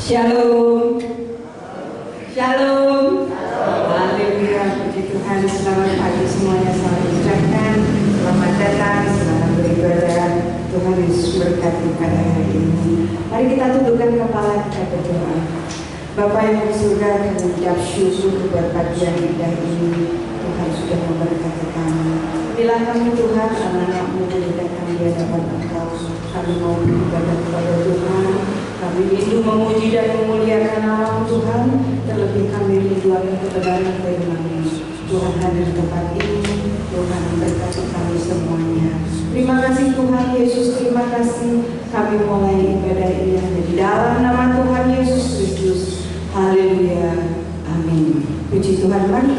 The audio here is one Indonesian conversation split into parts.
Shalom. Shalom. Haleluya, puji Tuhan. Selamat pagi semuanya, selamat ucapkan selamat datang, selamat beribadah. Tuhan Yesus berkati pada hari ini. Mari kita tundukkan kepala, kita berdoa. Bapa yang di surga, kami ucap syukur buat pagi yang indah ini. Tuhan sudah memberkati kami. Bila kami Tuhan, anak-anak-Mu datang di hadapan Engkau, kami mau beribadah kepada Tuhan. Kami rindu memuji dan memuliakan nama Tuhan. Terlebih kami rindu akan kebenaran firman-Mu. Tuhan hadir di tempat ini. Tuhan memberkati kami semuanya. Terima kasih Tuhan Yesus. Terima kasih. Kami mulai ibadah ini hanya di dalam nama Tuhan Yesus Kristus. Haleluya. Amin. Puji Tuhan. Mari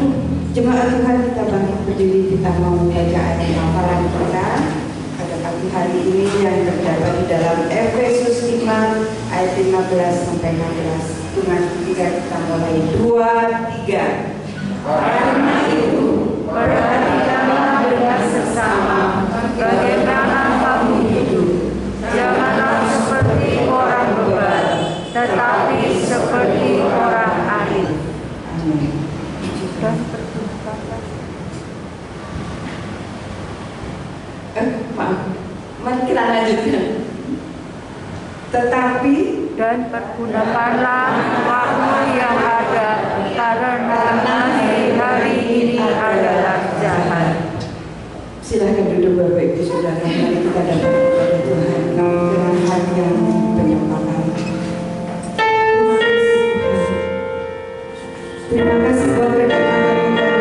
jemaat Tuhan, kita bangkit berdiri. Kita mau membaca ayat hafalan kita pada pagi hari ini yang terdapat di dalam Efesus 5 ayat 15 sampai 16. Dengan ketiga kita mulai 2, 3. Karena itu, perhatikanlah dengan seksama bagaimana kamu hidup. Janganlah seperti orang bebal, tetapi seperti orang arif. Amin. Maaf, mari kita lanjutkan. Tetapi Dan pergunakanlah waktu yang ada, karena hari ini adalah jahat. silahkan duduk Bapak Ibu Saudara. Mari kita datang kepada Tuhan dengan hati yang penyembahan. Terima kasih buat kedatangan Anda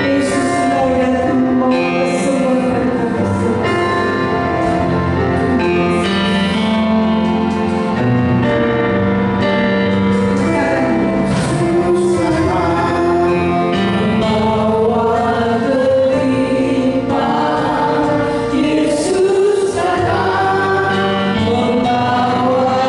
Yesus, Engkau datang membawa kesembuhan kami semua. Yesus datang membawa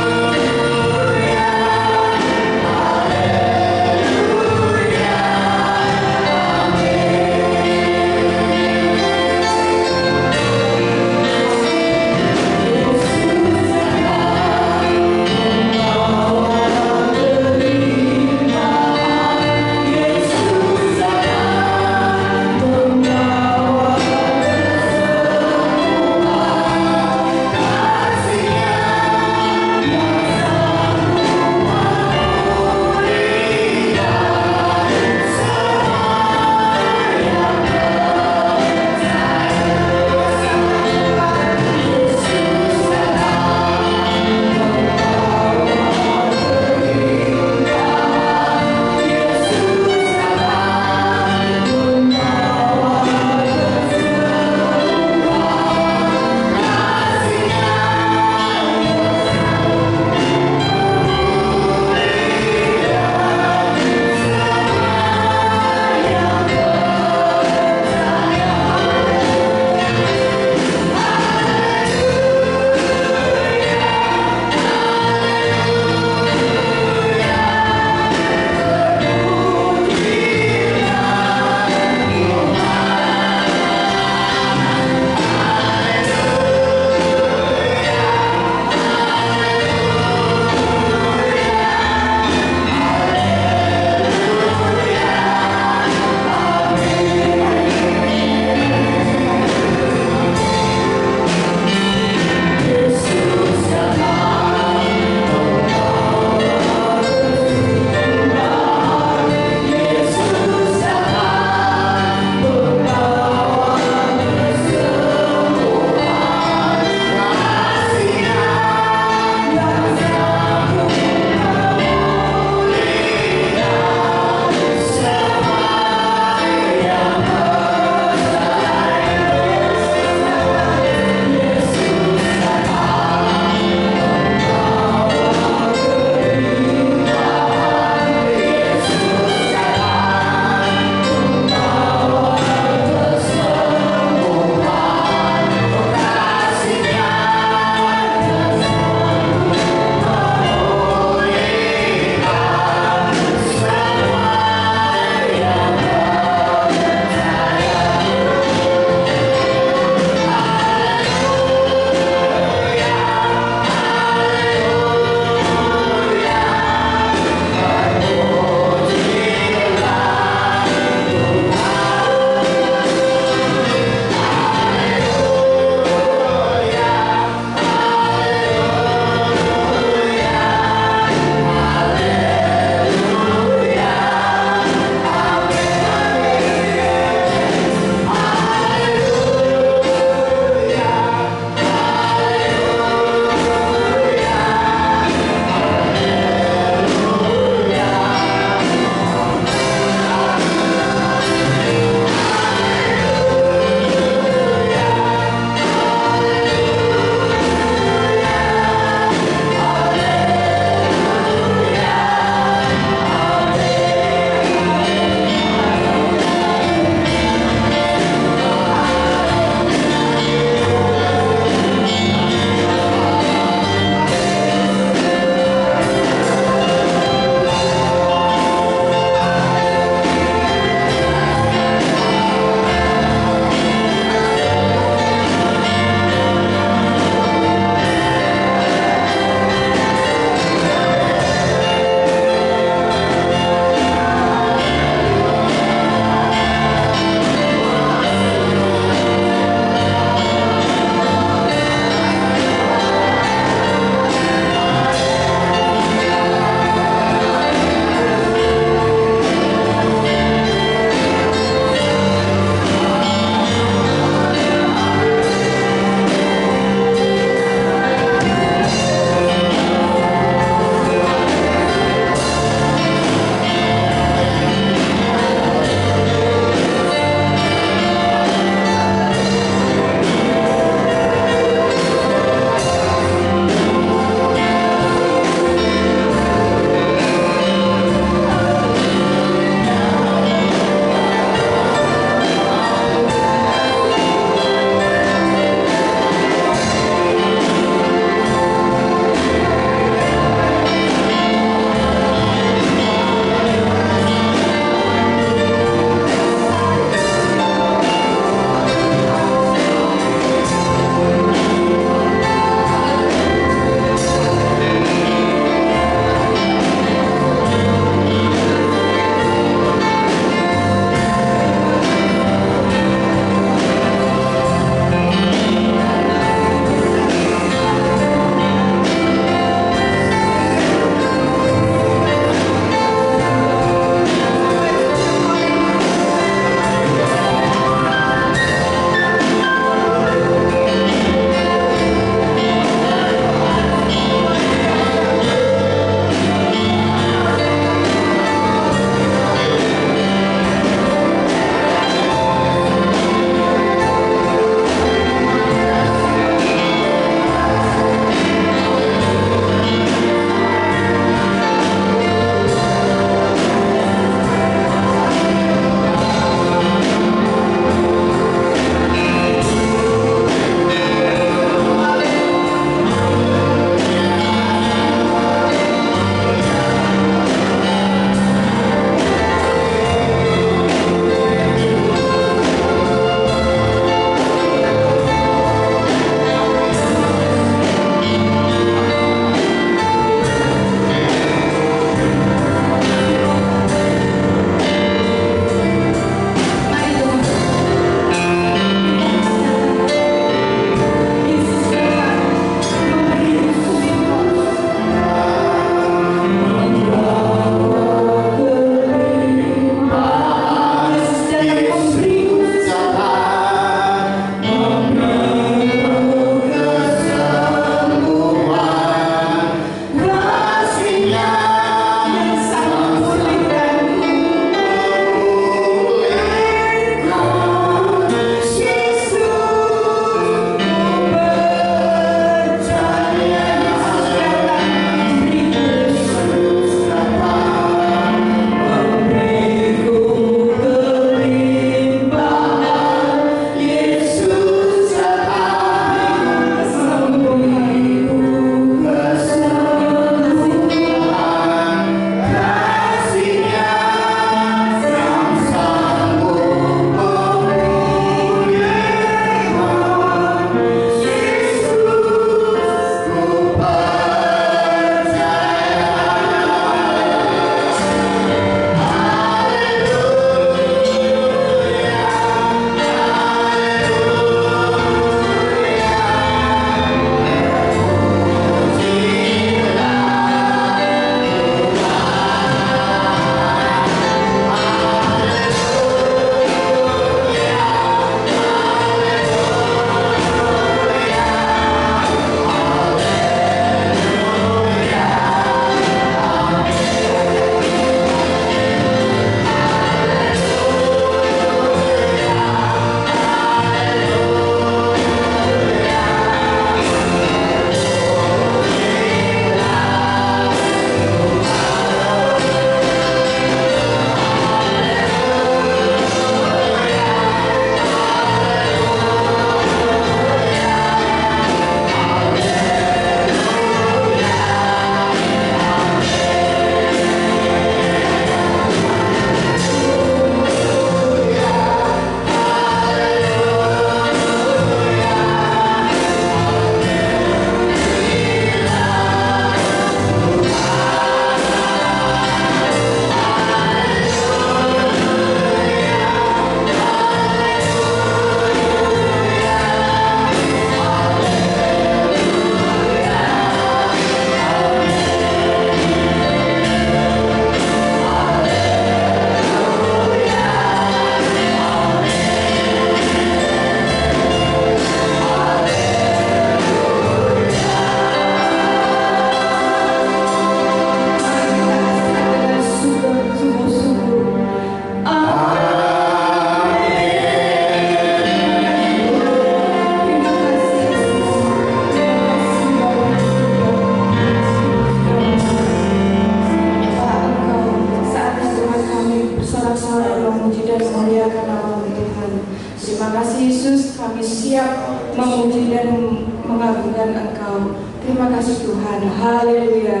Engkau. Terima kasih Tuhan. Haleluya.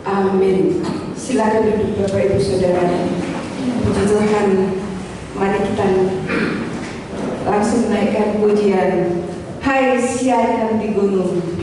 Amin. Silakan duduk Bapak Ibu Saudara. Puji Tuhan. Mari kita langsung naikkan pujian. Hai siarkan di gunung.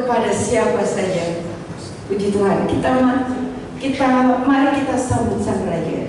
kepada siapa saja. Puji Tuhan, mari kita sambut Sang Raja.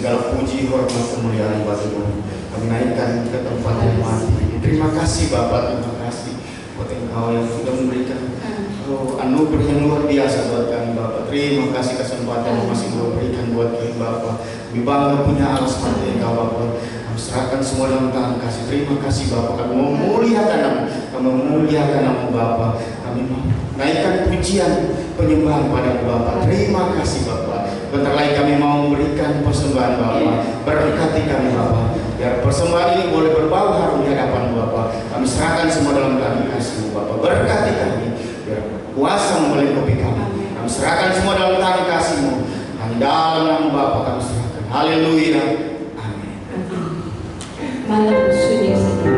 Segala puji, hormat, kemuliaan buat Tuhan. Kami naikkan ke tempat yang mati. Terima kasih Bapak, terima kasih buat Engkau yang sudah memberikan anugerah yang luar biasa buat kami Bapak. Terima kasih kesempatan yang masih Engkau berikan buat kami Bapak. Kami bangga punya Allah seperti Engkau Bapak. Kami serahkan semua dalam tangan kasih. Terima kasih Bapak. Kami memuliakan nama, kami memuliakan nama Bapak. Kami naikkan pujian penyembahan pada Bapak. Terima kasih Bapak. Bentar lagi kami mau memberikan persembahan Bapak. Berkati kami Bapak. Biar persembahan ini boleh berbau harum di hadapan Bapak. Kami serahkan semua dalam tangan kasih Bapak. Berkati kami. Biar kuasa melingkupi kami. Kami serahkan semua dalam tangan kasih-Mu. Hanya dalam nama Bapak kami serahkan. Haleluya. Amin. Malam sunyi saja.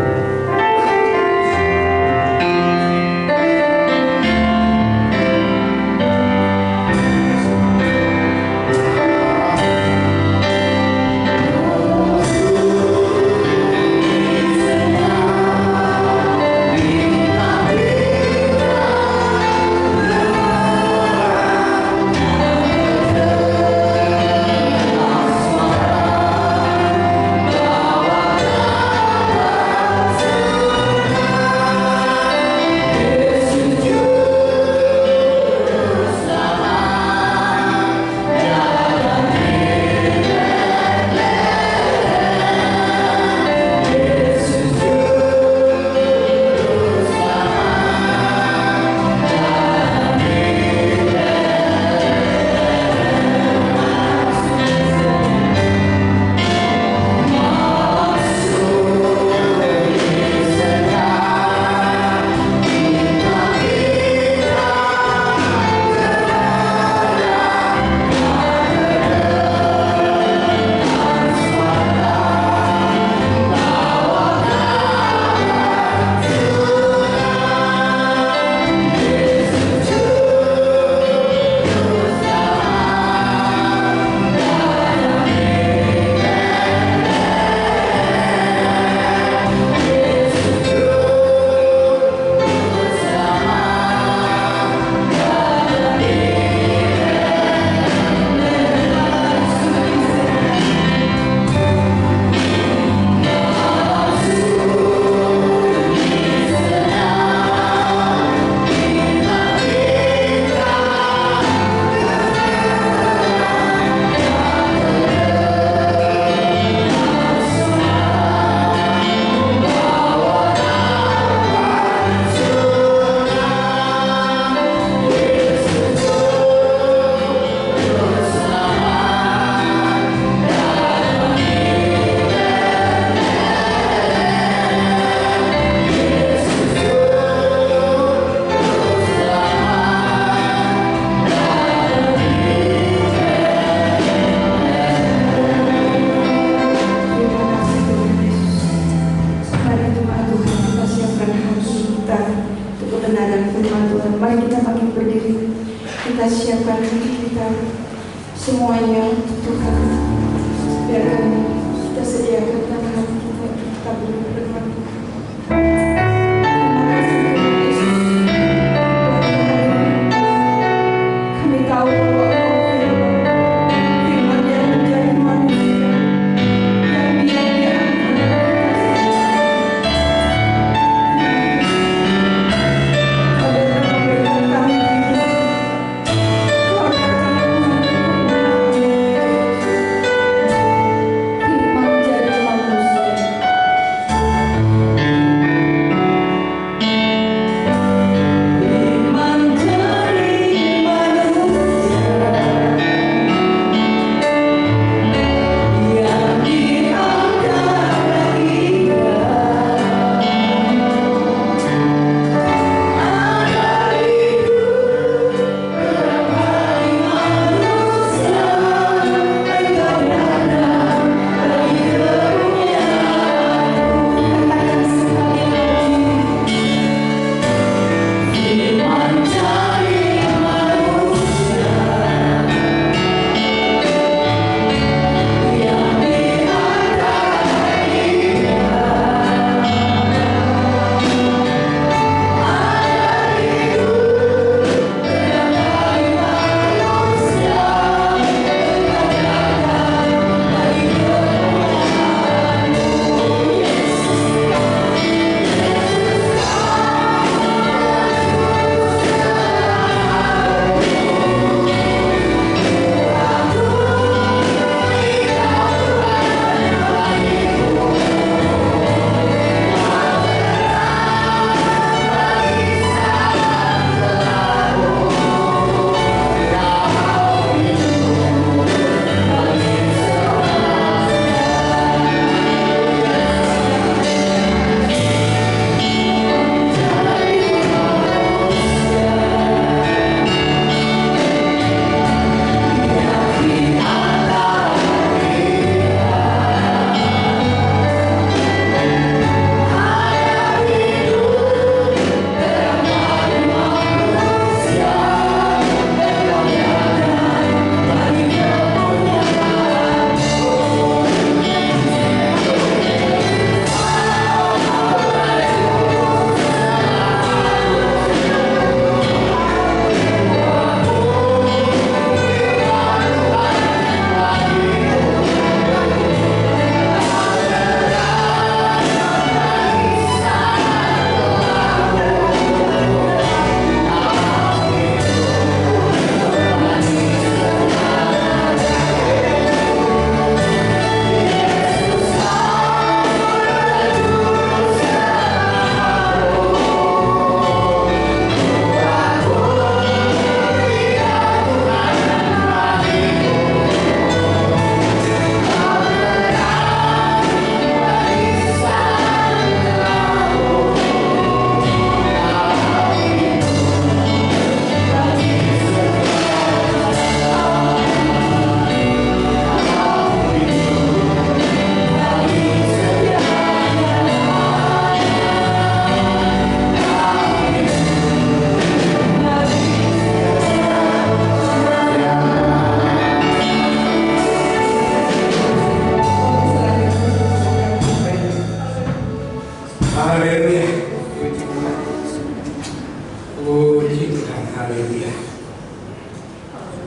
Haleluya.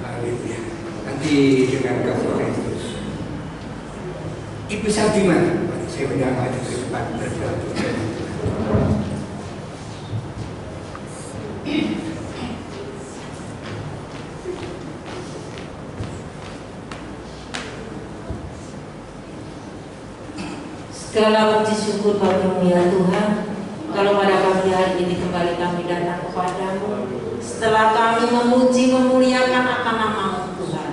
Haleluya. Nanti dengan kasih Kristus. Ibu Satima, saya sudah maju ke depan berdoa. Segala puji syukur bagi-Mu ya Tuhan, kalau pada pagi hari ini kembali kami datang kepadamu, setelah kami memuji memuliakan akan nama-Mu Tuhan.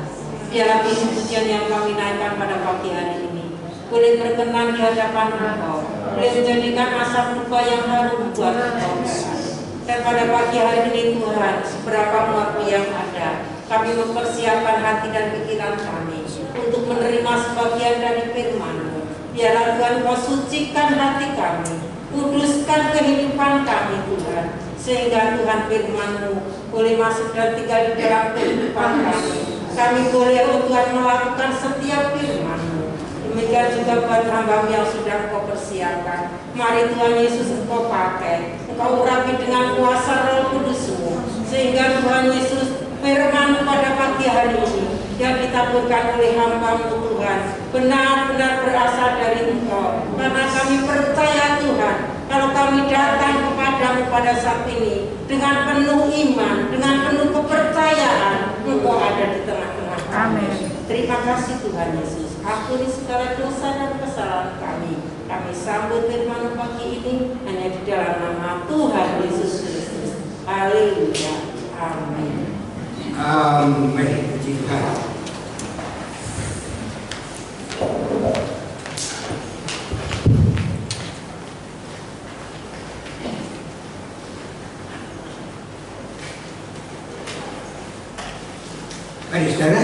Biarlah puji-pujian yang kami naikkan pada pagi hari ini boleh berkenan di hadapan Engkau, boleh menjadikan asap duka yang harum buat Engkau Tuhan. Dan pada pagi hari ini Tuhan, seberapa waktu yang ada, kami mempersiapkan hati dan pikiran kami untuk menerima sebagian dari firman-Mu. Biarlah Tuhan Kau sucikan hati kami, kuduskan kehidupan kami Tuhan, sehingga Tuhan firman-Mu boleh masuk dan tinggal di dalam kehidupan kami. Kami boleh Tuhan melakukan setiap firman-Mu. Demikian juga buat hamba-Mu yang sudah Kau persiapkan. Mari Tuhan Yesus Engkau pakai, Engkau urapi dengan kuasa Roh Kudus-Mu, sehingga Tuhan Yesus firman pada pagi hari ini yang ditaburkan oleh hamba-Mu Tuhan benar-benar berasal dari Engkau, karena kami percaya Tuhan, kalau kami datang kepadamu pada saat ini dengan penuh iman, dengan penuh kepercayaan, Engkau ada di tengah-tengah kami. Amin. Terima kasih Tuhan Yesus, ampuni segala dosa dan kesalahan kami. Kami sambut firman pagi ini hanya di dalam nama Tuhan Yesus Kristus. Haleluya. Amin. Amin. Puji Tuhan. Mari saudara,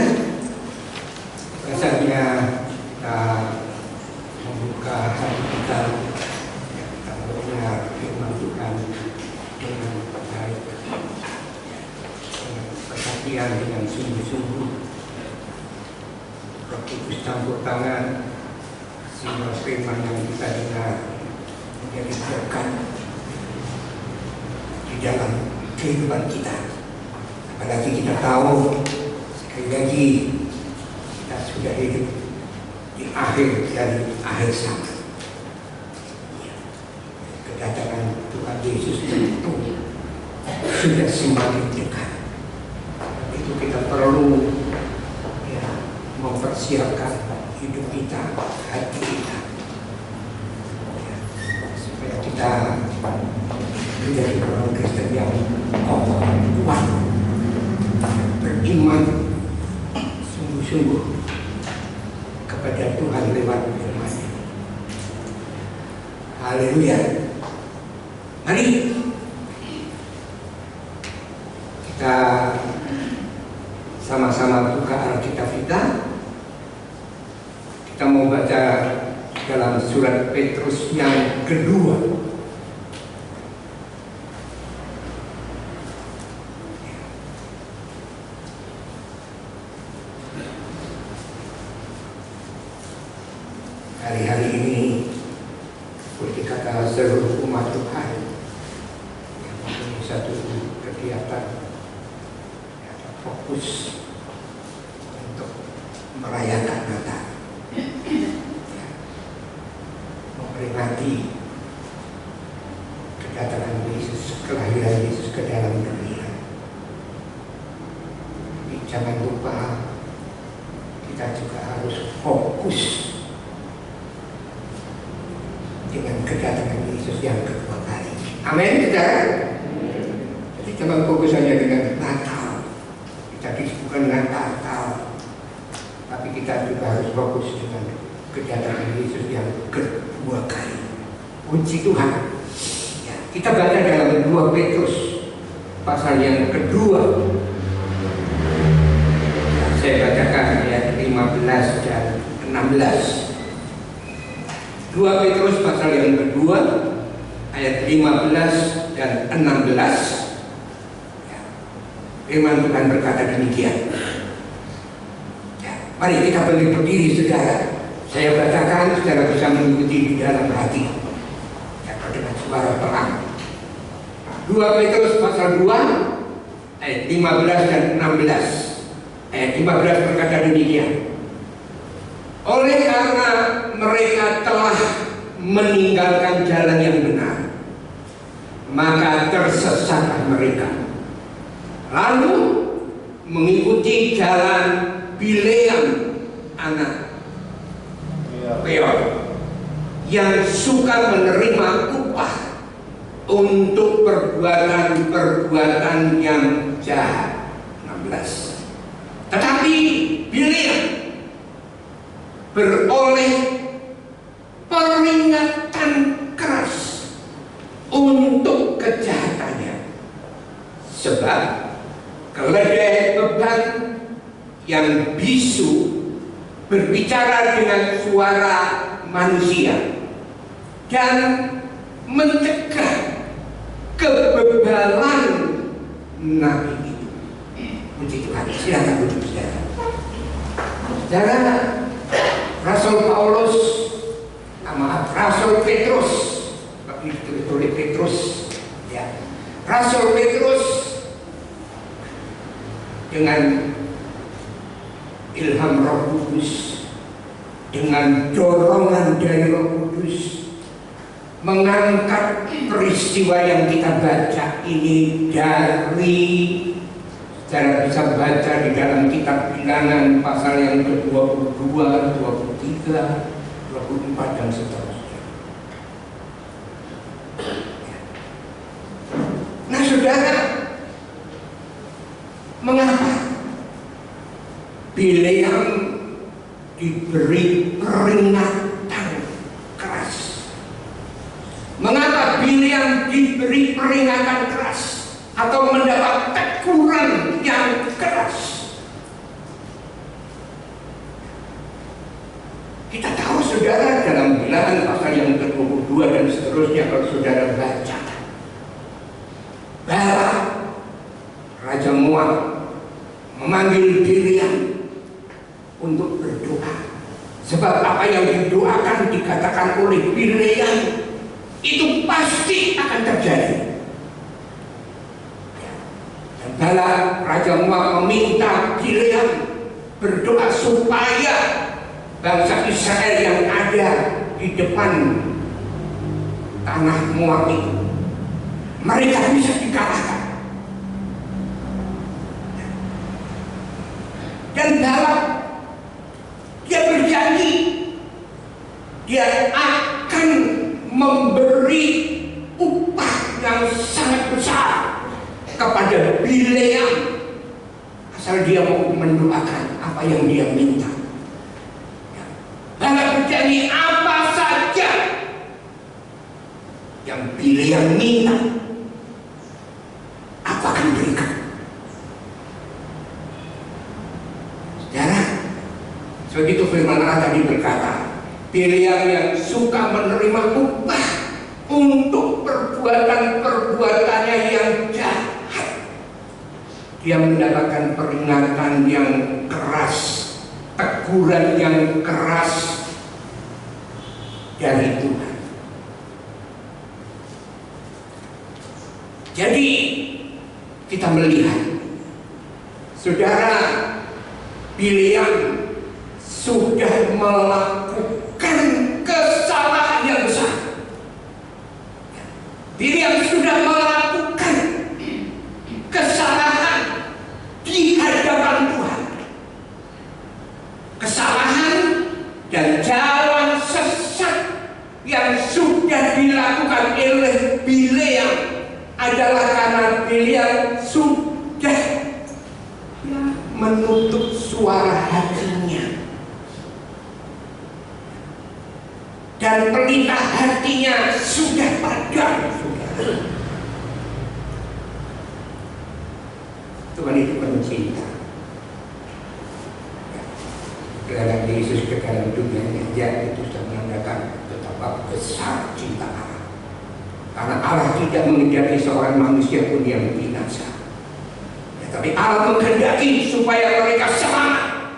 rasanya kita membuka hati kita, kita mendengar firman Tuhan dengan baik, dengan perhatian, dengan sungguh-sungguh. Roh Kudus campur tangan, sehingga firman yang kita dengar menjadi berkat di dalam kehidupan kita. Apalagi kita tahu sekali lagi kita sudah hidup di akhir dari akhir zaman. Kedatangan Tuhan Yesus itu sudah semakin dekat. Itu kita perlu mempersiapkan hidup kita, hati kita, supaya kita menjadi orang Kristen yang kokoh, kuat, beriman sungguh-sungguh kepada Tuhan lewat firman-Nya. Haleluya. Mari kita sama-sama buka Alkitab kita. Kita mau baca dalam surat Petrus yang kedua. Hari-hari ini seperti kata seluruh umat Tuhan yang mempunyai satu kegiatan fokus untuk merayakan Natal, memperingati kedatangan Yesus, kelahiran Yesus ke dalam dunia. Tapi jangan lupa kita juga harus fokus dengan kedatangan Yesus yang kedua kali. Amin, saudara. Jadi jangan fokus hanya dengan Natal. Kita disebutkan dengan Natal, tapi kita juga harus fokus dengan kedatangan Yesus yang kedua kali. Puji Tuhan. Ya, kita baca dalam 2 Petrus pasal yang kedua. Ya, saya bacakan ayat 15 dan 16. 2 Petrus pasal yang kedua ayat 15 dan 16. Ya, firman Tuhan berkata demikian. Ya, mari kita berdiri saudara. Saya bacakan, saudara bisa mengikuti di dalam hati. Ya, dengan suara pelan. 2 Petrus pasal 2 ayat 15 dan 16. Ayat 15 berkata demikian. Oleh karena mereka telah meninggalkan jalan yang benar, maka tersesatlah mereka, lalu mengikuti jalan Bileam anak Beor, yang suka menerima upah untuk perbuatan-perbuatan yang jahat. 16. Tetapi Bileam beroleh peringatan keras untuk kejahatannya, sebab keledai beban yang bisu berbicara dengan suara manusia dan mencegah kebebalan nabi itu. Puji Tuhan. Silakan duduk, saudara. Saudara, Rasul Paulus, Rasul Petrus, ditulis Petrus, ya. Rasul Petrus dengan ilham Roh Kudus, dengan dorongan dari Roh Kudus, mengangkat peristiwa yang kita baca ini dari, saudara bisa baca di dalam kitab Bilangan pasal yang ke-22, 23, 24 dan seterusnya. Nah, saudara, mengapa Bileam diberi peringatan keras? Mengapa Bileam diberi peringatan keras atau mendapat teguran yang keras? Kita tahu, saudara, dalam Bilangan pasal yang ke-22 dan seterusnya, kalau saudara baca, Balak, Raja Moab, memanggil Bileam untuk berdoa, sebab apa yang didoakan dikatakan oleh Bileam itu pasti akan terjadi. Dan Balak, Raja Moab, meminta Bileam berdoa supaya bangsa Israel yang ada di depan tanah Moab itu, mereka bisa dikalahkan. Dan Balak, dia berjanji dia akan memberi upah yang sangat besar kepada Bileam asal dia mau mendoakan apa yang dia minta. Balak berjanji apa saja yang Bileam minta, aku akan berikan. Saudara, begitu firman Allah tadi berkata, Bileam yang suka menerima upah untuk perbuatan-perbuatannya yang jahat, dia mendapatkan peringatan yang keras, teguran yang keras dari Tuhan. Jadi kita melihat, saudara, Bileam sudah melakukan kesalahan yang besar. Bileam sudah melakukan kesalahan di hadapan Tuhan. Kesalahan dan jalan sesat yang sudah dilakukan oleh Bileam adalah karena Bileam sudah menutup suara hatinya, dan pelita hatinya sudah padam. Tuhan itu penuh cinta. Kedatangan Yesus ke dalam dunia ini itu sudah menandakan betapa besar cinta Allah. Karena Allah tidak menghendaki seorang manusia pun yang binasa, ya, tapi Allah menghendaki supaya mereka selamat.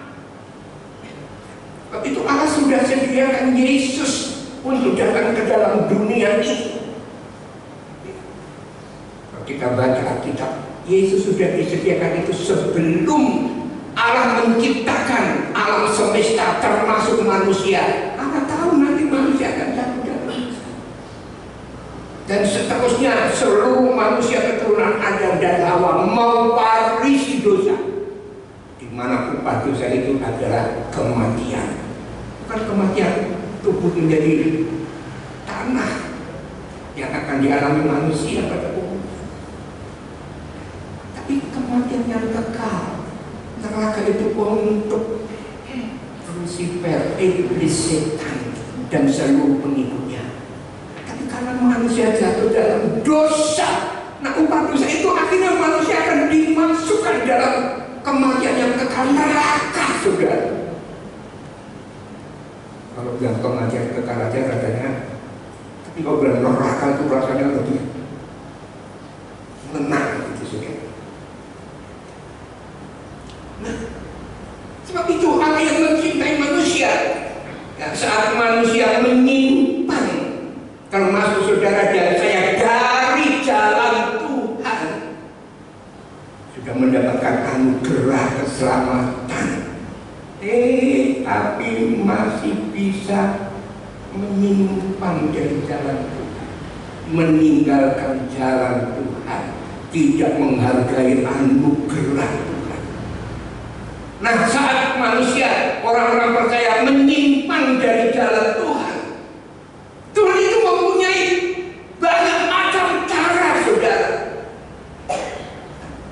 Sebab itu Allah sudah sediakan Yesus untuk datang ke dalam dunia ini. Kalau kita baca Alkitab, Yesus sudah disediakan itu sebelum Allah menciptakan alam semesta termasuk manusia. Allah tahu nanti manusia akan jatuh dalam dosa. Dan seterusnya seluruh manusia keturunan Adam dan Hawa mau mewarisi dosa, di mana upah dosa itu adalah kematian. Bukan kematian tubuh menjadi tanah yang akan dialami manusia pada umumnya, tapi kematian yang kekal. Neraka itu untuk Lucifer, iblis, setan, dan seluruh pengikutnya. Tapi karena manusia jatuh dalam dosa, nah upah dosa itu akhirnya manusia akan dimasukkan dalam kematian yang kekal, neraka, saudara. Kalau bilang kematian kekal aja katanya, tapi kalau bilang neraka itu rasanya lebih menang gitu, saudara. Nah, sebab itu Allah yang mencintai manusia. Ya, saat manusia menyimpang, termasuk saudara dan saya, dari jalan Tuhan, sudah mendapatkan anugerah keselamatan, tapi masih bisa menyimpang dari jalan Tuhan, meninggalkan jalan Tuhan, tidak menghargai anugerah Tuhan. Nah, saat manusia, orang-orang percaya menyimpang dari jalan Tuhan, Tuhan itu mempunyai banyak macam cara, saudara.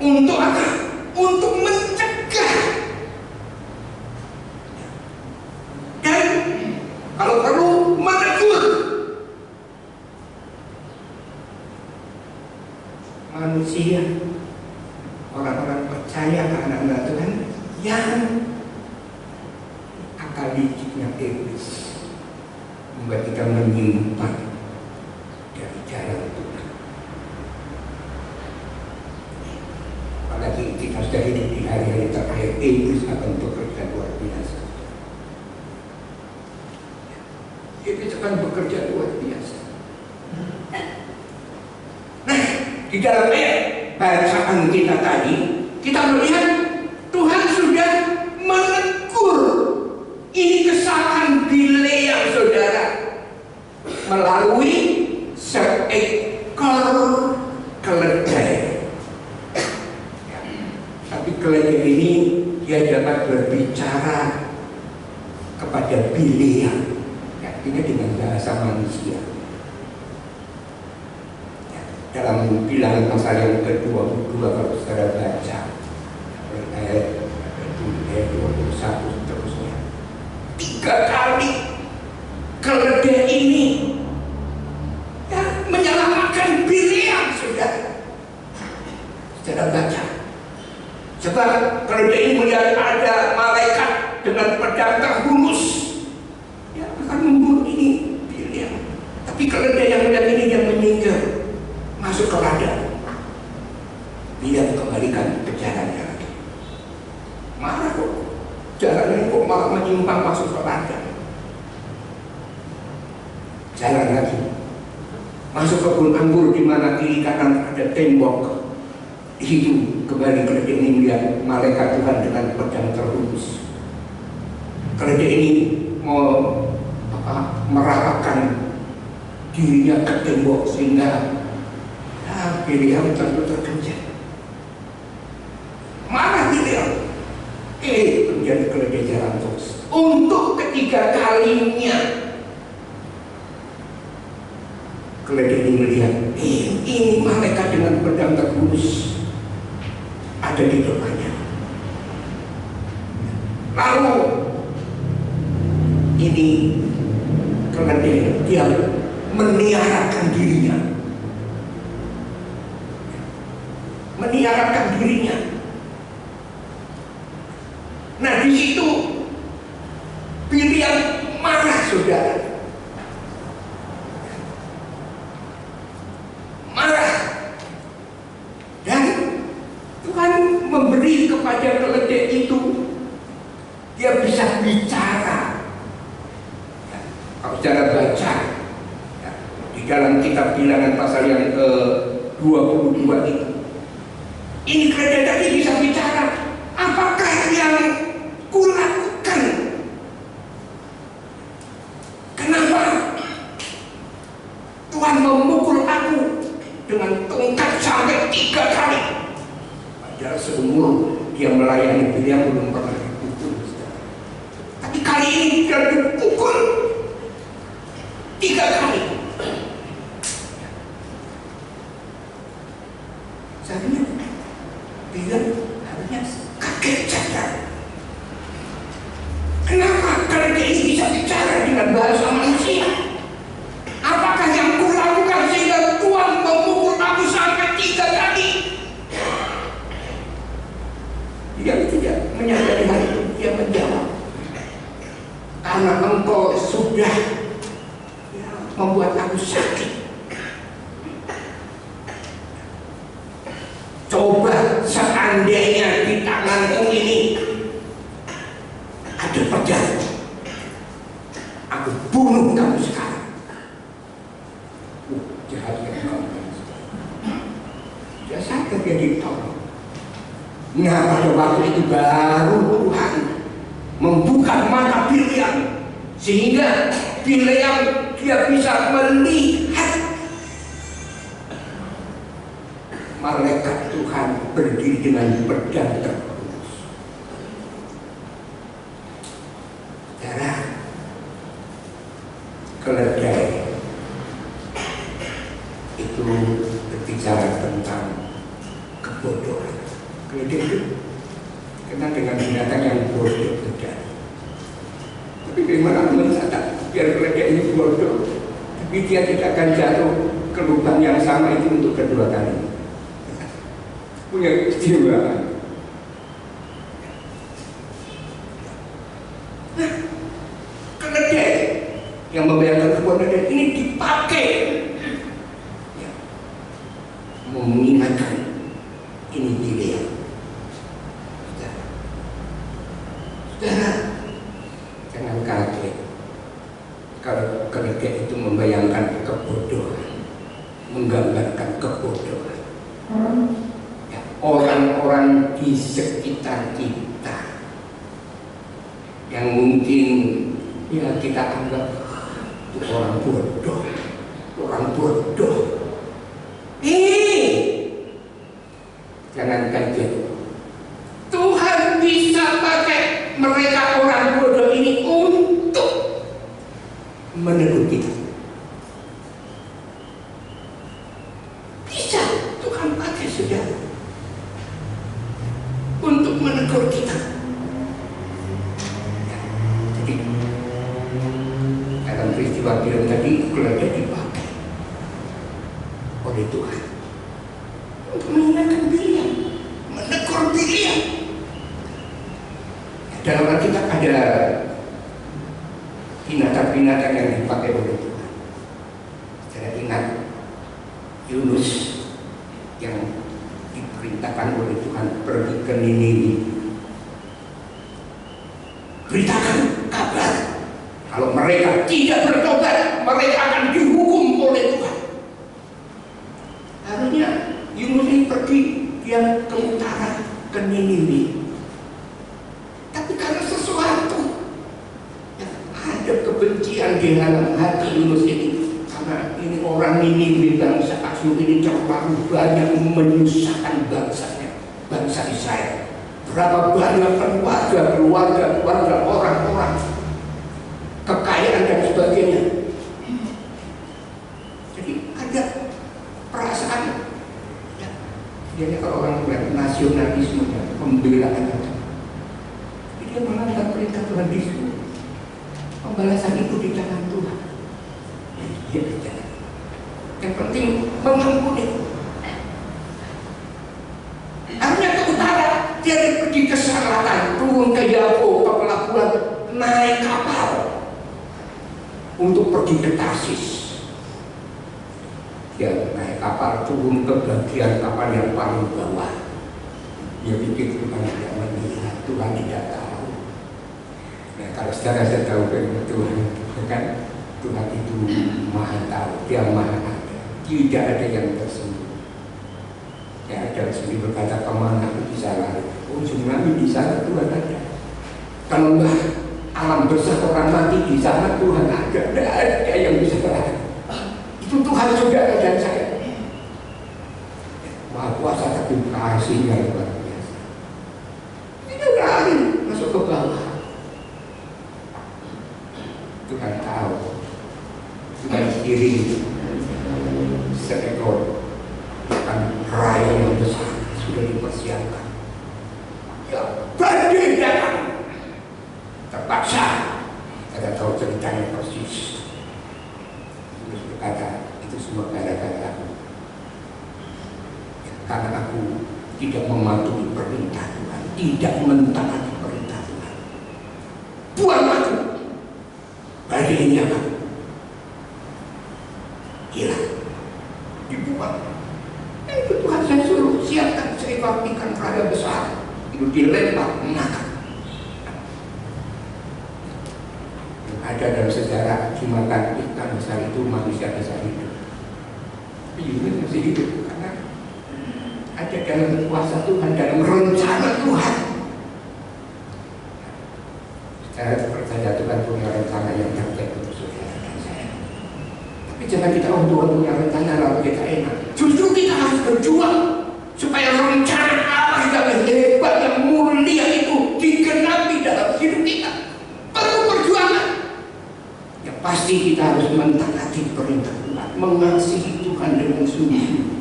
Untuk apa? Untuk mencegah. Dan kalau perlu menegur manusia, orang-orang percaya, anak-anak Tuhan yang akal liciknya iblis membuat kita menyimpang dari jalan Tuhan. Apalagi kita sudah hidup di hari-hari terakhir, iblis akan bekerja luar biasa. Iblis akan bekerja luar biasa. Nah, di dalam ayat bacaan kita tadi, kita melihat Tuhan sudah menegur ini kesalahan Bileam, saudara, melalui seekor keledai. Ya, tapi keledai ini dia dapat berbicara kepada Bileam, ya, ini dengan bahasa manusia. Ya, dalam Bilangan pasal yang ke-22 kalau saudara baca ayat 21 seterusnya, 3 kali keledai ini ya, menyelamatkan Bileam, saudara. Saudara baca, sebab keledai ini melihat ada malaikat dengan pedang terhunus, ya, akan membunuh ini Bileam. Tapi keledai yang melihat ini yang menyingkir masuk ke ladang. Bileam kembalikan ke jalannya. Marah kok, jalannya kok malah menyimpang masuk ke ladang. Jalan lagi, masuk kebun anggur di mana kiri kanan ada tembok. Di situ kembali keledai ini melihat malaikat Tuhan dengan pedang terhunus. Keledai ini mau merapatkan dirinya ke tembok sehingga Bileam tentu terkejar. Marah Bileam. Menjadi keledai jalan terus. Untuk ketiga kalinya keledai ini melihat ini malaikat dengan pedang terhunus ada di depannya. Lalu ini keledai dia meniarakan dirinya, Nah, di situ Bileam marah, saudara. Marah. Dan Tuhan memberi kepada keledai itu, dia bisa bicara. Ya, kalau saudara baca ya, di dalam kitab Bilangan pasal yang 22 itu. Ini gereja tadi bisa bicara, apakah yang kulakukan? Kenapa Tuhan memukul aku dengan tongkat sampai 3 kali? Padahal seumur dia melayani Biliam belum pernah dipukul. Tapi kali ini dia dipukul 3 kali. Seharusnya Biliam harusnya kaget saja. Kenapa gereja ini bisa bicara dengan bahasa manusia? Apakah yang kulakukan sehingga Tuhan memukul aku sampai 3 kali? Dia tidak menyadari hal itu. Dia menjawab, karena engkau sudah membuat aku sakit. Coba seandainya di tanganku ini ada pedang, aku bunuh kamu sekarang. Jahatnya kamu. Dia sadar dia ditolong. Nah, pada waktu itu baru Tuhan membuka mata Biliam, sehingga Biliam dia bisa melihat malaikat Tuhan berdiri dengan pedang terhunus. Saudara, keledai itu berbicara tentang kebodohan. Keledai itu kenal dengan binatang yang bodoh saja. Tapi bagaimana mencatat biar keledai ini bodoh, tapi dia tidak akan jatuh ke lubang yang sama itu untuk kedua kali. Punya keistimewaan. Nah, keledai yang membayangkan kebodohan ini dipakai ya, mengingatkan ini Biliam. Saudara, jangan kaget kalau keledai itu membayangkan kebodohan, menggambarkan kebodohan. Ya, orang-orang di sekitar kita yang mungkin ya kita anggap itu orang bodoh, orang bodoh. Jangan kaget. Tuhan bisa pakai mereka orang bodoh ini untuk menegur kita. Bisa Tuhan pakai saudara untuk menegur kita. Jadi dalam peristiwa Biliam tadi keledai dipakai oleh Tuhan untuk mengingatkan Biliam, menegur Biliam. Dalam Alkitab ada binatang-binatang yang dipakai oleh Tuhan. Saya ingat Yunus yang diperintahkan oleh Tuhan pergi ke Niniwi. Beritakan kabar kalau mereka tidak bertobat, mereka akan dihukum oleh Tuhan. Harusnya Yunus ini pergi dia ke utara, ke Niniwi. Tapi karena sesuatu yang ada kebencian di dalam hati Yunus ini, karena ini orang Niniwi, bangsa Asyur ini terlalu banyak menyusahkan bangsanya, bangsa Israel. Berapa banyak keluarga, orang-orang, kekayaan dan sebagainya. Jadi ada perasaan ya, jadi kalau orang bilang nasionalisme, pembelaan, dia menganggap perintah Tuhan di situ. Pembalasan itu di tangan Tuhan. Dia bicara. Yang penting mengampuni. Artinya ke utara, dia pergi ke selatan, turun ke Yapo, ke pelabuhan, naik kapal untuk pergi ke Tarsis. Dia naik kapal, turun ke bagian kapal yang paling bawah. Dia pikir Tuhan tidak melihat, Tuhan tidak tahu. Nah, kalau saudara saya tahu firman Tuhan, kan Tuhan itu maha tahu, dia maha ada, tidak ada yang tersembunyi. Ya, ada sendiri berkata, kemana aku bisa lari? Oh, tsunami di sana Tuhan ada. Kalau enggak alam besar orang mati di sana Tuhan ada. Tidak ada yang bisa lari. Itu Tuhan saudara dan saya. Maha kuasa tapi kasihnya luar biasa. Tidak lari masuk ke bawah. Tuhan tahu. Tuhan kiri seekor ikan raya yang besar sudah dipersiapkan. Ya, badai datang. Terpaksa. Kita tahu ceritanya persis. Terus berkata, itu semua gara-gara aku. Karena aku tidak mematuhi perintah Tuhan, tidak mentaati perintah Tuhan. Buang aku. Badai ini akan hilang, dibuang. Itu Tuhan saya suruh siapkan seekor ikan raya besar, itu dilempar mengangkat. Ada dalam sejarah dimakan ikan besar itu manusia bisa hidup. Tapi juga masih hidup karena ada dalam kuasa Tuhan, dalam rencana Tuhan. Saya percaya Tuhan punya rencana yang terbaik untuk saudara dan saya. Tapi jangan kita Tuhan punya rencana lalu kita enak. Justru kita harus berjuang supaya rencana Allah yang hebat, yang mulia itu digenapi dalam hidup kita. Perlu perjuangan. Ya pasti kita harus mentaati perintah Tuhan, mengasihi Tuhan dengan sungguh-sungguh.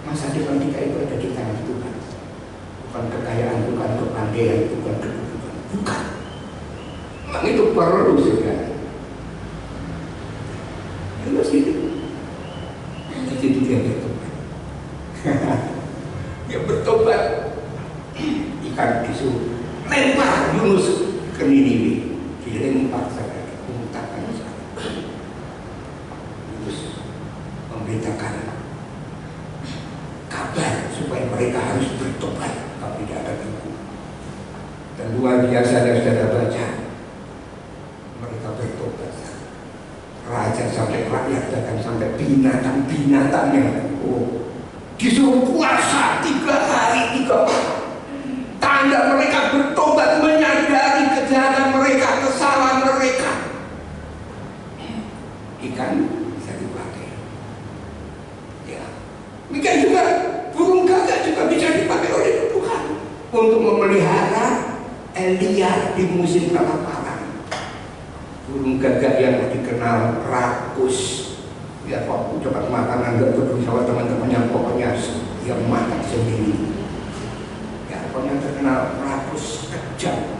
Masa depan kita itu ada di tangan Tuhan. Bukan kekayaan, bukan kepandaian, bukan kedudukan, bukan. Memang itu perlu saudara. Terus itu dia bertobat. Dia bertobat. Ikan disuruh lempar Yunus ke Niniwe, dilempar saja, memuntahkan saja. Terus memberitakan kabar supaya mereka harus bertobat kalau tidak ada hukum. Dan luar biasa yang sudah baca, mereka bertobat. Raja sampai rakyat dan sampai binatang-binatangnya. Oh, disuruh puasa 3 hari 3 malam. Tanda mereka bertobat, menyadari kejahatan mereka, kesalahan mereka. Ikan bisa dipakai. Ya, mungkin juga burung gagak juga bisa dipakai oleh Tuhan untuk memelihara Elia di musim kelaparan. Burung gagak yang dikenal rakus, ya waktu dapat makanan nggak peduli sama teman-temannya, pokoknya dia makan sendiri. Ya pokoknya terkenal rakus, kejam.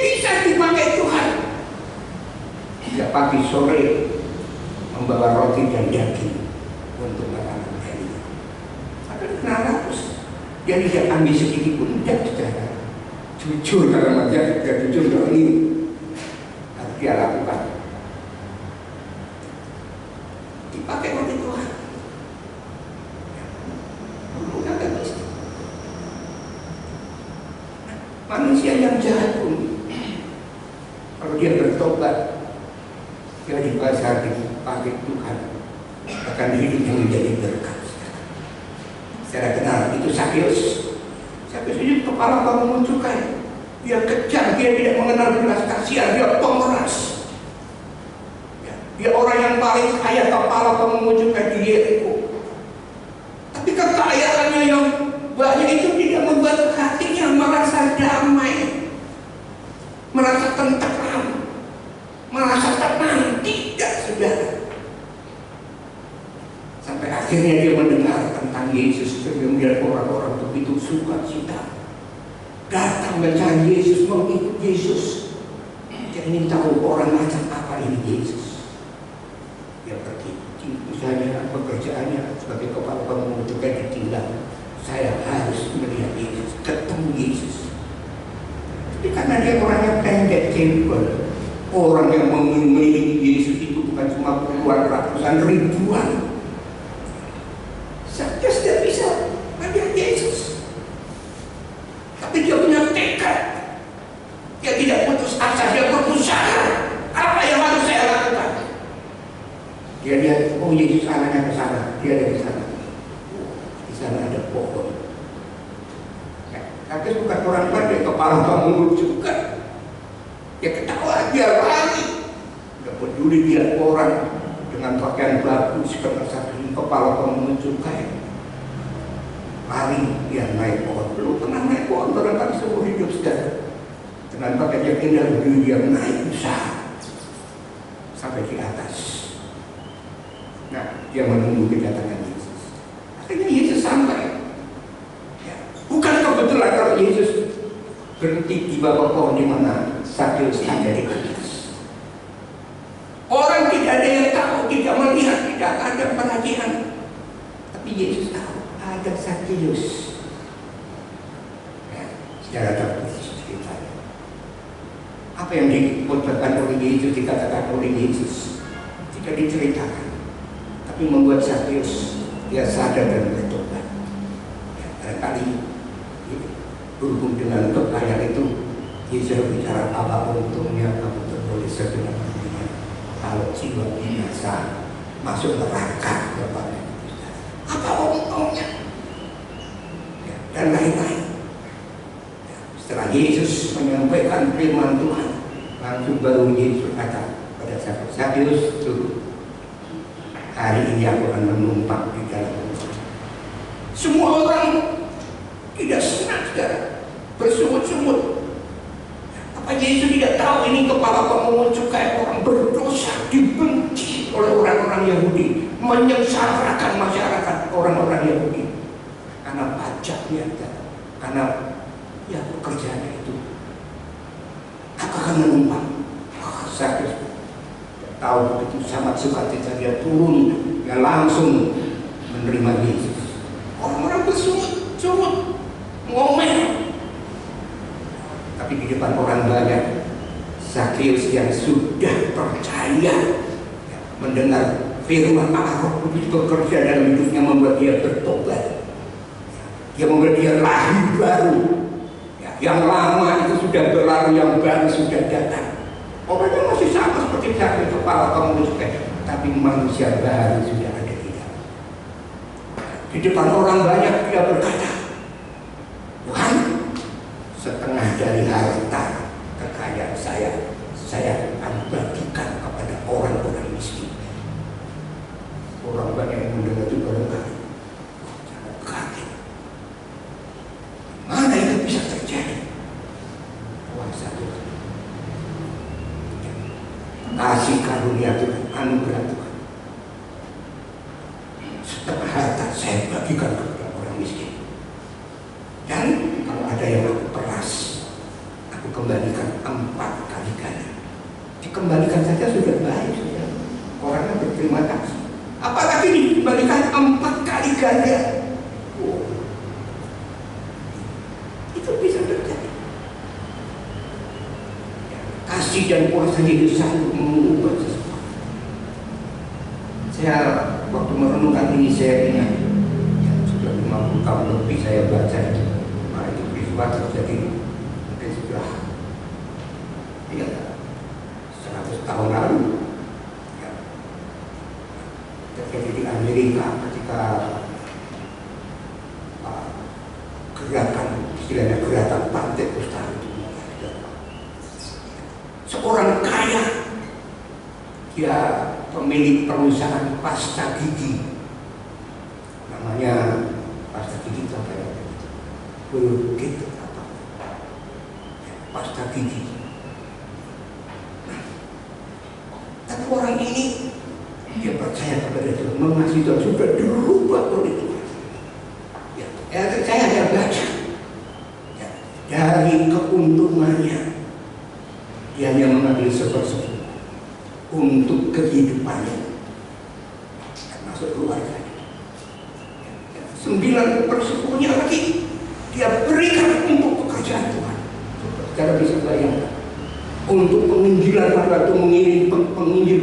Bisa dipakai Tuhan. Ya pagi sore membawa roti dan daging untuk makanan Elia. Ada kenal rakus, dia tidak ambil sedikit pun, tidak secara jujur dalam artian tidak jujur dalam ini. Dia lakukan dipakai oleh Tuhan. Manusia yang jahat pun kalau dia bertobat, dia dipasar dipakai Tuhan, akan hidup yang menjadi berkat. Saya kenal itu Sakeus. Sakeus itu kepala bangun cukai. Dia kejam, dia tidak mengenal belas kasihan, dia pemeras. Ya, dia orang yang paling kaya, kepala pemungutan di Yeriko. Tapi kekayaannya yang banyak itu tidak membuat hatinya merasa damai, merasa tentram, merasa tenang. Tidak, saudara. Sampai akhirnya dia mendengar tentang Yesus, dia melihat orang-orang begitu sukacita datang mencari Yesus, mengikut Yesus. Dia ingin tahu orang macam apa ini Yesus. Dia pergi di usahanya, pekerjaannya sebagai kepala pemungut cukai ditinggal. Saya harus melihat Yesus, ketemu Yesus. Tapi karena dia orangnya pendek, simpel, orang yang memiliki Yesus itu bukan cuma puluhan, ratusan, ribuan. Saya tidak bisa melihat Yesus. Tapi dia punya tekad. Dia tidak putus asa, dia berusaha. Apa yang harus saya lakukan? Dia lihat, oh Yesus anaknya ke sana, dia ada di sana. pohon. Zakheus bukan orang pandai, kepala kamu juga. Dia ketawa, dia lari. Gak peduli dia orang dengan pakaian bagus, karena saking kepala kamu mencukai. Lari, dia naik pohon. Belum pernah naik pohon, barangkali seumur hidup saudara. Dengan pakai yakin dan dia naik besar sampai di atas. Nah, dia menunggu kedatangan Yesus. Akhirnya Yesus sampai. Ya. Bukan kebetulan kalau Yesus berhenti di bawah pohon di mana Zakheus ada di atas. Orang tidak ada yang tahu, tidak melihat, tidak ada perhatian. Tapi Yesus tahu ada Zakheus. Ya, secara tertulis ceritanya. Apa yang dikatakan oleh Yesus, dikatakan oleh Yesus tidak diceritakan, tapi membuat Zakheus dia sadar dan bertobat. Ya, barangkali berhubung dengan kekayaan itu, Yesus bicara apa untungnya kamu tertulis segenap dunia kalau jiwa binasa masuk neraka kepada apa untungnya? Ya, dan lain-lain. Ya, setelah Yesus menyampaikan firman Tuhan, langsung baru Yesus kata pada Zakheus, turun. Hari ini aku akan menumpang di dalam rumah. Semua orang tidak senang, saudara, bersungut-sungut. Apa Yesus tidak tahu ini kepala pemungut cukai orang berdosa, dibenci oleh orang-orang Yahudi, menyengsarakan masyarakat orang-orang Yahudi karena pajaknya, karena ya pekerjaannya itu. Aku akan menumpang. Zakheus tahu begitu sangat sukacita dia turun, dia langsung menerima Yesus. Orang-orang bersungut-sungut, ngomel. Tapi di depan orang banyak, Zakheus yang sudah percaya mendengar firman Allah Roh Kudus bekerja dalam hidupnya, membuat dia bertobat. Dia membuat dia lahir baru. Yang lama itu sudah berlalu, yang baru sudah datang. Orangnya masih sama seperti Zakheus, kepala kamu cukai, tapi manusia baru sudah ada di dalam. Di depan orang banyak dia berkata, Tuhan, setengah dari harta kekayaan saya akan bagikan kepada orang-orang miskin. Orang banyak yang mendengar itu barangkali sangat kaget. Mana itu bisa terjadi? Kuasa Tuhan, kasih karunia Tuhan, anugerah Tuhan. Setengah harta saya bagikan kepada orang miskin. Dan kalau ada yang aku peras, aku kembalikan 4 kali ganda. Dikembalikan saja sudah baik, sudah. Orangnya berterima kasih. Apalagi dikembalikan 4 kali ganda. Oh. Itu bisa terjadi. Kasih dan kuasa Yesus selalu mengubah sesuatu. Saya waktu merenungkan ini, saya ingat ya, sudah 50 tahun lebih saya baca itu. Nah, itu peristiwa terjadi mungkin sudah 100 tahun lalu. Ya. Terjadi di Amerika ketika gerakan, istilahnya gerakan Pantekosta itu. Seorang kaya, dia pemilik perusahaan pasta gigi, namanya pasta gigi apa ya? Colgate apa? Pasta gigi. Nah, tapi orang ini dia percaya kepada Tuhan, mengasihi Tuhan, sudah dirubah oleh Tuhan. Ya, saya ada baca ya, dari keuntungannya. Dia hanya mengambil 1/10 untuk kehidupannya, termasuk keluarganya. 9/10-nya lagi dia berikan untuk pekerjaan Tuhan. Cara bisa bayangkan, untuk penginjilan pada itu mengirim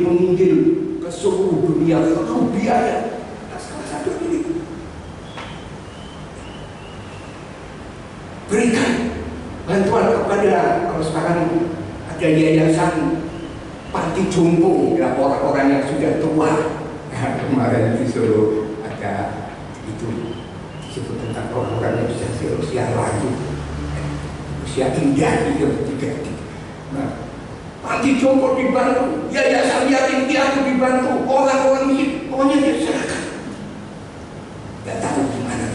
penginjil ke seluruh dunia, perlu biaya. Nah, salah satu ini berikan bantuan kepada, kalau sekarang ada yayasan panti jompo ya, orang-orang yang sudah tua. Nah, kemarin di Solo ada itu, di disebut tentang orang-orang yang bisa seusia lanjut, usia indah juga diganti. Nah, panti jompo dibantu, yayasan yatim piatu dibantu, orang-orang miskin, pokoknya dia serahkan. Gak tahu gimana.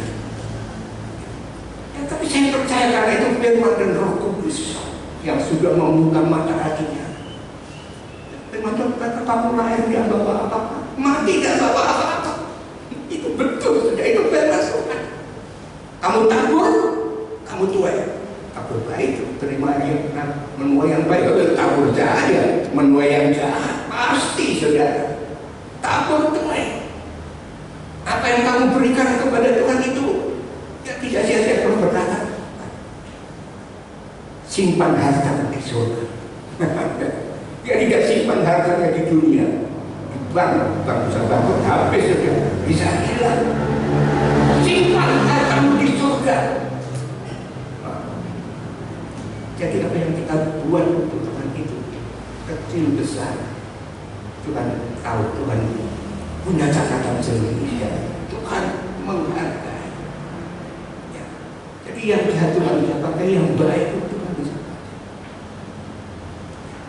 Ya, tapi saya percaya karena itu firman dan Roh Kudus yang sudah membuka mata hatinya. Firman Tuhan kata, kamu lahir dia bawa apa-apa, mati tidak bawa apa-apa. Itu betul, sudah itu firman Tuhan. Kamu tabur, kamu tuai. Tabur baik, terima yang menuai yang baik. Tabur jahat ya, menuai yang jahat. Pasti saudara. Tabur tuai. Apa yang kamu berikan kepada Tuhan itu ya tidak sia-sia. Kalau berkata simpan harta di surga. Dia tidak simpan hartanya di dunia, di bank bisa bangkrut habis saja, bisa hilang. Simpan hartamu di surga. Jadi apa yang kita buat untuk Tuhan itu kecil besar, Tuhan tahu, Tuhan punya catatan sendiri. Tuhan menghargai. Ya. Jadi yang jahat Tuhan bisa pakai, yang baik itu Tuhan bisa pakai.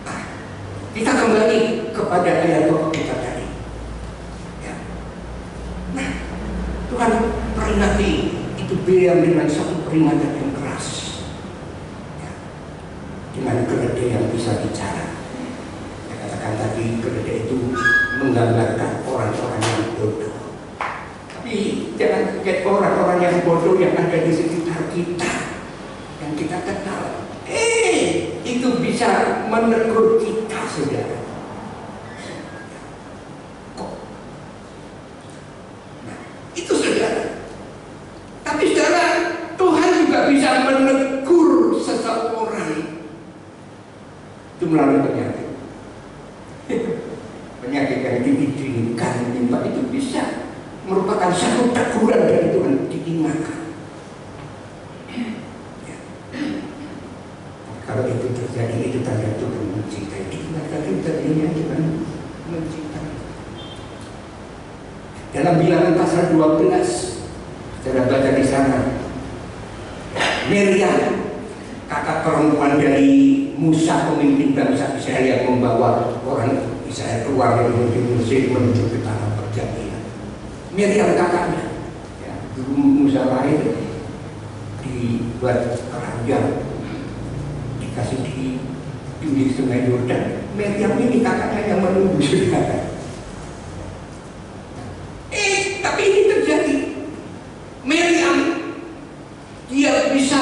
Nah, kita kembali kepada ayat pokok kita tadi. Ya. Nah, Tuhan peringati itu Bileam dengan satu peringatan yang keras. Ya. Dengan keledai yang bisa bicara. Saya katakan tadi keledai itu menggambarkan orang-orang yang bodoh. Tapi jangan lihat orang-orang yang bodoh yang ada di sekitar kita, yang kita kenal. Itu bisa menegur kita, saudara. Kok? Nah, itu saudara. Tapi saudara, Tuhan juga bisa menegur seseorang itu melalui penyakit. Penyakit yang diizinkan menimpa itu bisa merupakan satu teguran dari Tuhan, diingatkan. Ya. Kalau itu terjadi, itu tanda Tuhan mencintai. Diingatkan itu tadinya Tuhan mencintai. Dalam Bilangan pasal 12, saudara baca di sana, Miriam, kakak perempuan dari Musa, pemimpin bangsa Israel yang membawa orang Israel keluar dari Mesir menuju ke tanah perjanjian. Miriam kakaknya, ya, dulu Musa lahir dibuat keranjang, dikasih di pinggir sungai Yordan. Miriam ini kakaknya yang menunggu saudara. Tapi ini terjadi. Miriam dia bisa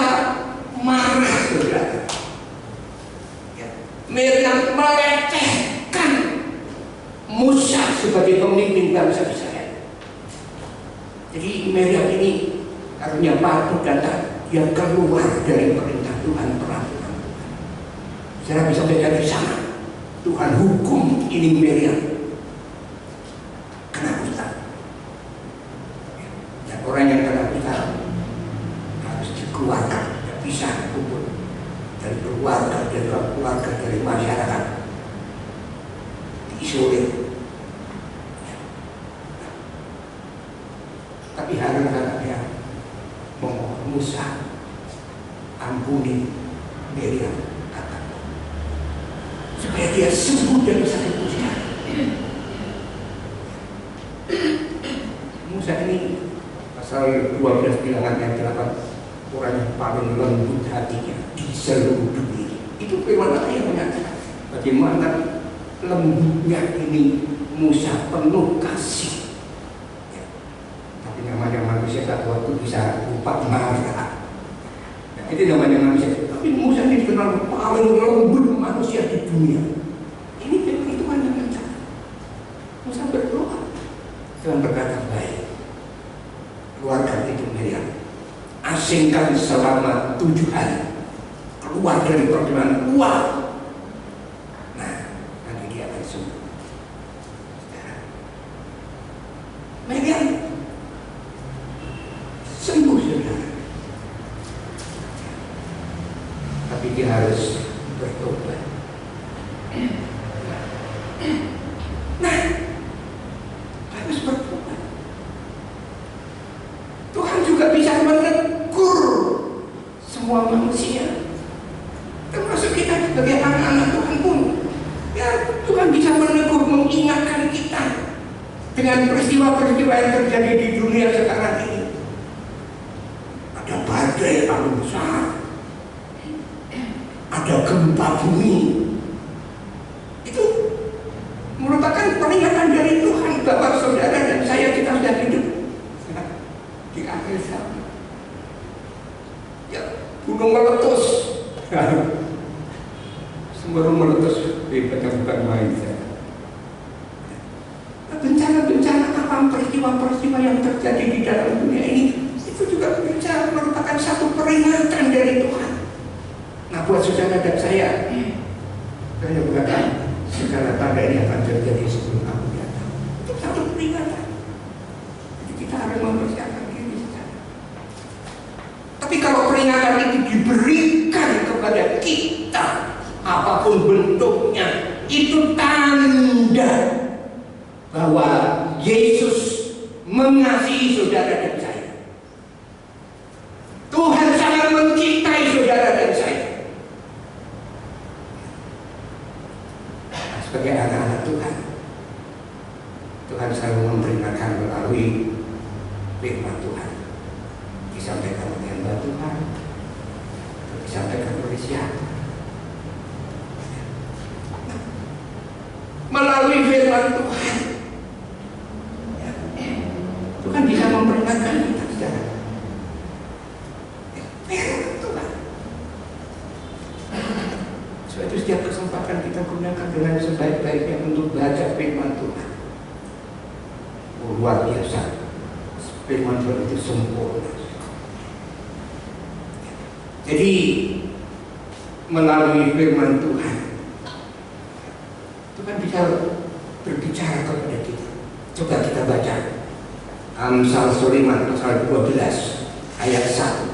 marah saudara. Miriam melecehkan Musa sebagai pemimpin bangsa Israel. Jadi Miriam ini karunia patuh datang, dia keluar dari perintah Tuhan, peraturan Tuhan. Saya bisa baca di sana, Tuhan hukum ini Miriam kena Ustaz. Dan orang yang kena Ustaz harus dikeluarkan, tidak bisa kumpul dari keluarga, dari keluarga, dari masyarakat, diisolir. Tapi Harun dia memohon Musa, ampuni Miriam, kata, supaya dia sembuh dari sakit usia. Musa ini pasal 12 Bilangan ayat 8, orang yang paling lembut hatinya di seluruh dunia. Itu firman Allah yang menyatakan bagaimana lembutnya ini Musa, penuh kasih. Ya. Tapi namanya manusia satu waktu bisa lupa marah. Ya, itu namanya manusia. Tapi Musa ini dikenal paling lembut manusia di dunia. Ini firman Tuhan yang menyatakan. Musa berdoa. Tuhan berkata, baik, keluarkan itu Miriam, asingkan selama 7 hari, keluar dari perkebunan, keluar. Nah, nanti dia akan sembuh. Miriam sembuh saudara. Tapi dia harus bertobat. Nah, harus bertobat. Tuhan juga bisa semua manusia, termasuk kita sebagai anak-anak Tuhan pun. Ya, Tuhan bisa menegur, mengingatkan kita dengan peristiwa-peristiwa yang terjadi di dunia sekarang ini. Ada badai lalu besar, ada gempa bumi. Itu merupakan peringatan dari Tuhan bahwa saudara dan saya kita sudah hidup di akhir zaman. Ya, gunung meletus. Semeru meletus, bukan main. Bencana-bencana apa, peristiwa-peristiwa yang terjadi di dalam dunia ini, itu juga bisa merupakan satu peringatan dari Tuhan. Nah, buat saudara dan saya berkata, segala tanda ini akan terjadi sebelum aku datang. Itu satu peringatan. Jadi kita harus mempersiapkan diri saudara. Tapi kalau peringatan itu diberikan kepada kita, apapun bentuknya, itu tanda bahwa Yesus mengasihi saudara dan saya. Tuhan sangat mencintai saudara dan saya. Nah, sebagai anak-anak Tuhan, Tuhan selalu memperingatkan melalui firman Tuhan. Disampaikan oleh hamba Tuhan, disampaikan oleh siapa? Melalui firman Tuhan, Tuhan bisa memperingatkan kita, saudara. Firman Tuhan. Sebab itu setiap kesempatan kita gunakan dengan sebaik-baiknya untuk baca firman Tuhan. Oh, luar biasa. Firman Tuhan itu sempurna. Jadi melalui firman Tuhan, Tuhan bisa berbicara kepada kita. Coba kita baca Amsal Sulaiman pasal 12 ayat 1.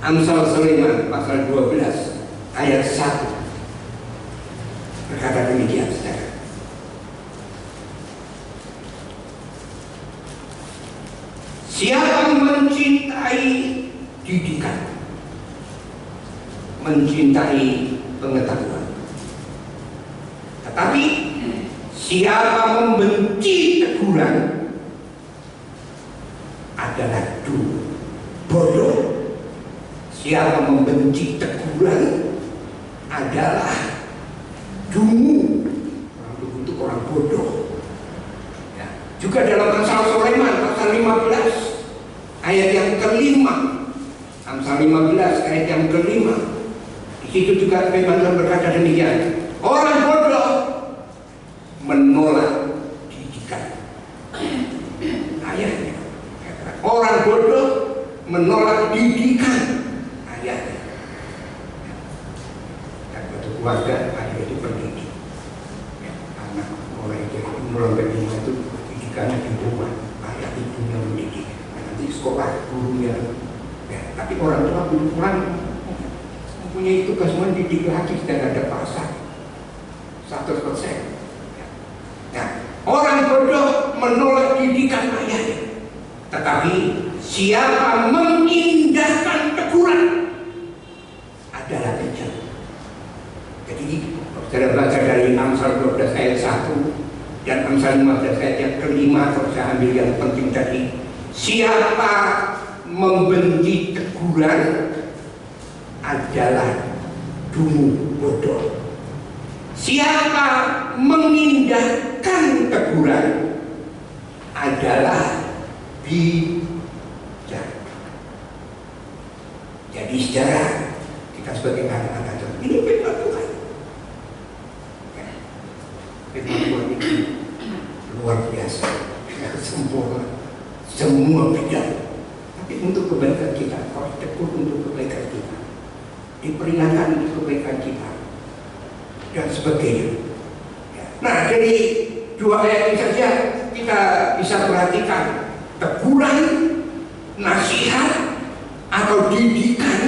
Amsal Sulaiman pasal 12 ayat 1 berkata demikian, saudara. Siapa mencintai didikan, mencintai pengetahuan, tetapi siapa membenci teguran adalah bodoh. Siapa membenci teguran adalah dungu. Orang dungu itu orang bodoh. Ya. Juga dalam Amsal Sulaiman pasal 15 ayat yang kelima. Amsal 15 ayat yang kelima. Di situ juga firman Tuhan berkata demikian. Orang bodoh menolak didikan. Ayatnya. Orang bodoh menolak didikan. Ayatnya. Dan bagi keluarga ayat itu pendidik. Ya, anak mulai dari umur 5 itu didikannya di rumah. Ayah ibunya mendidik. Nanti sekolah gurunya. Ya, tapi orang tua belum kurang mempunyai tugas mendidik lagi dan ada pasar 100%. Nah, orang bodoh menolak didikan ayahnya, tetapi siapa mengindahkan teguran adalah bijak. Jadi, saudara baca dari Amsal 12 ayat 1 dan Amsal 15 ayat yang kelima, kalau saya ambil yang penting tadi, siapa membenci teguran adalah dungu, bodoh. Siapa mengindahkan teguran adalah bijak. Jadi saudara, kita sebagai anak-anak Tuhan, ini firman Tuhan. Firman Tuhan ini luar biasa, sempurna, semua bidang. Tapi untuk kebaikan kita, harus tegur untuk kebaikan kita, diperingatkan untuk kebaikan kita, dan sebagainya. Nah, dari dua ayat ini saja kita bisa perhatikan teguran, nasihat, atau didikan,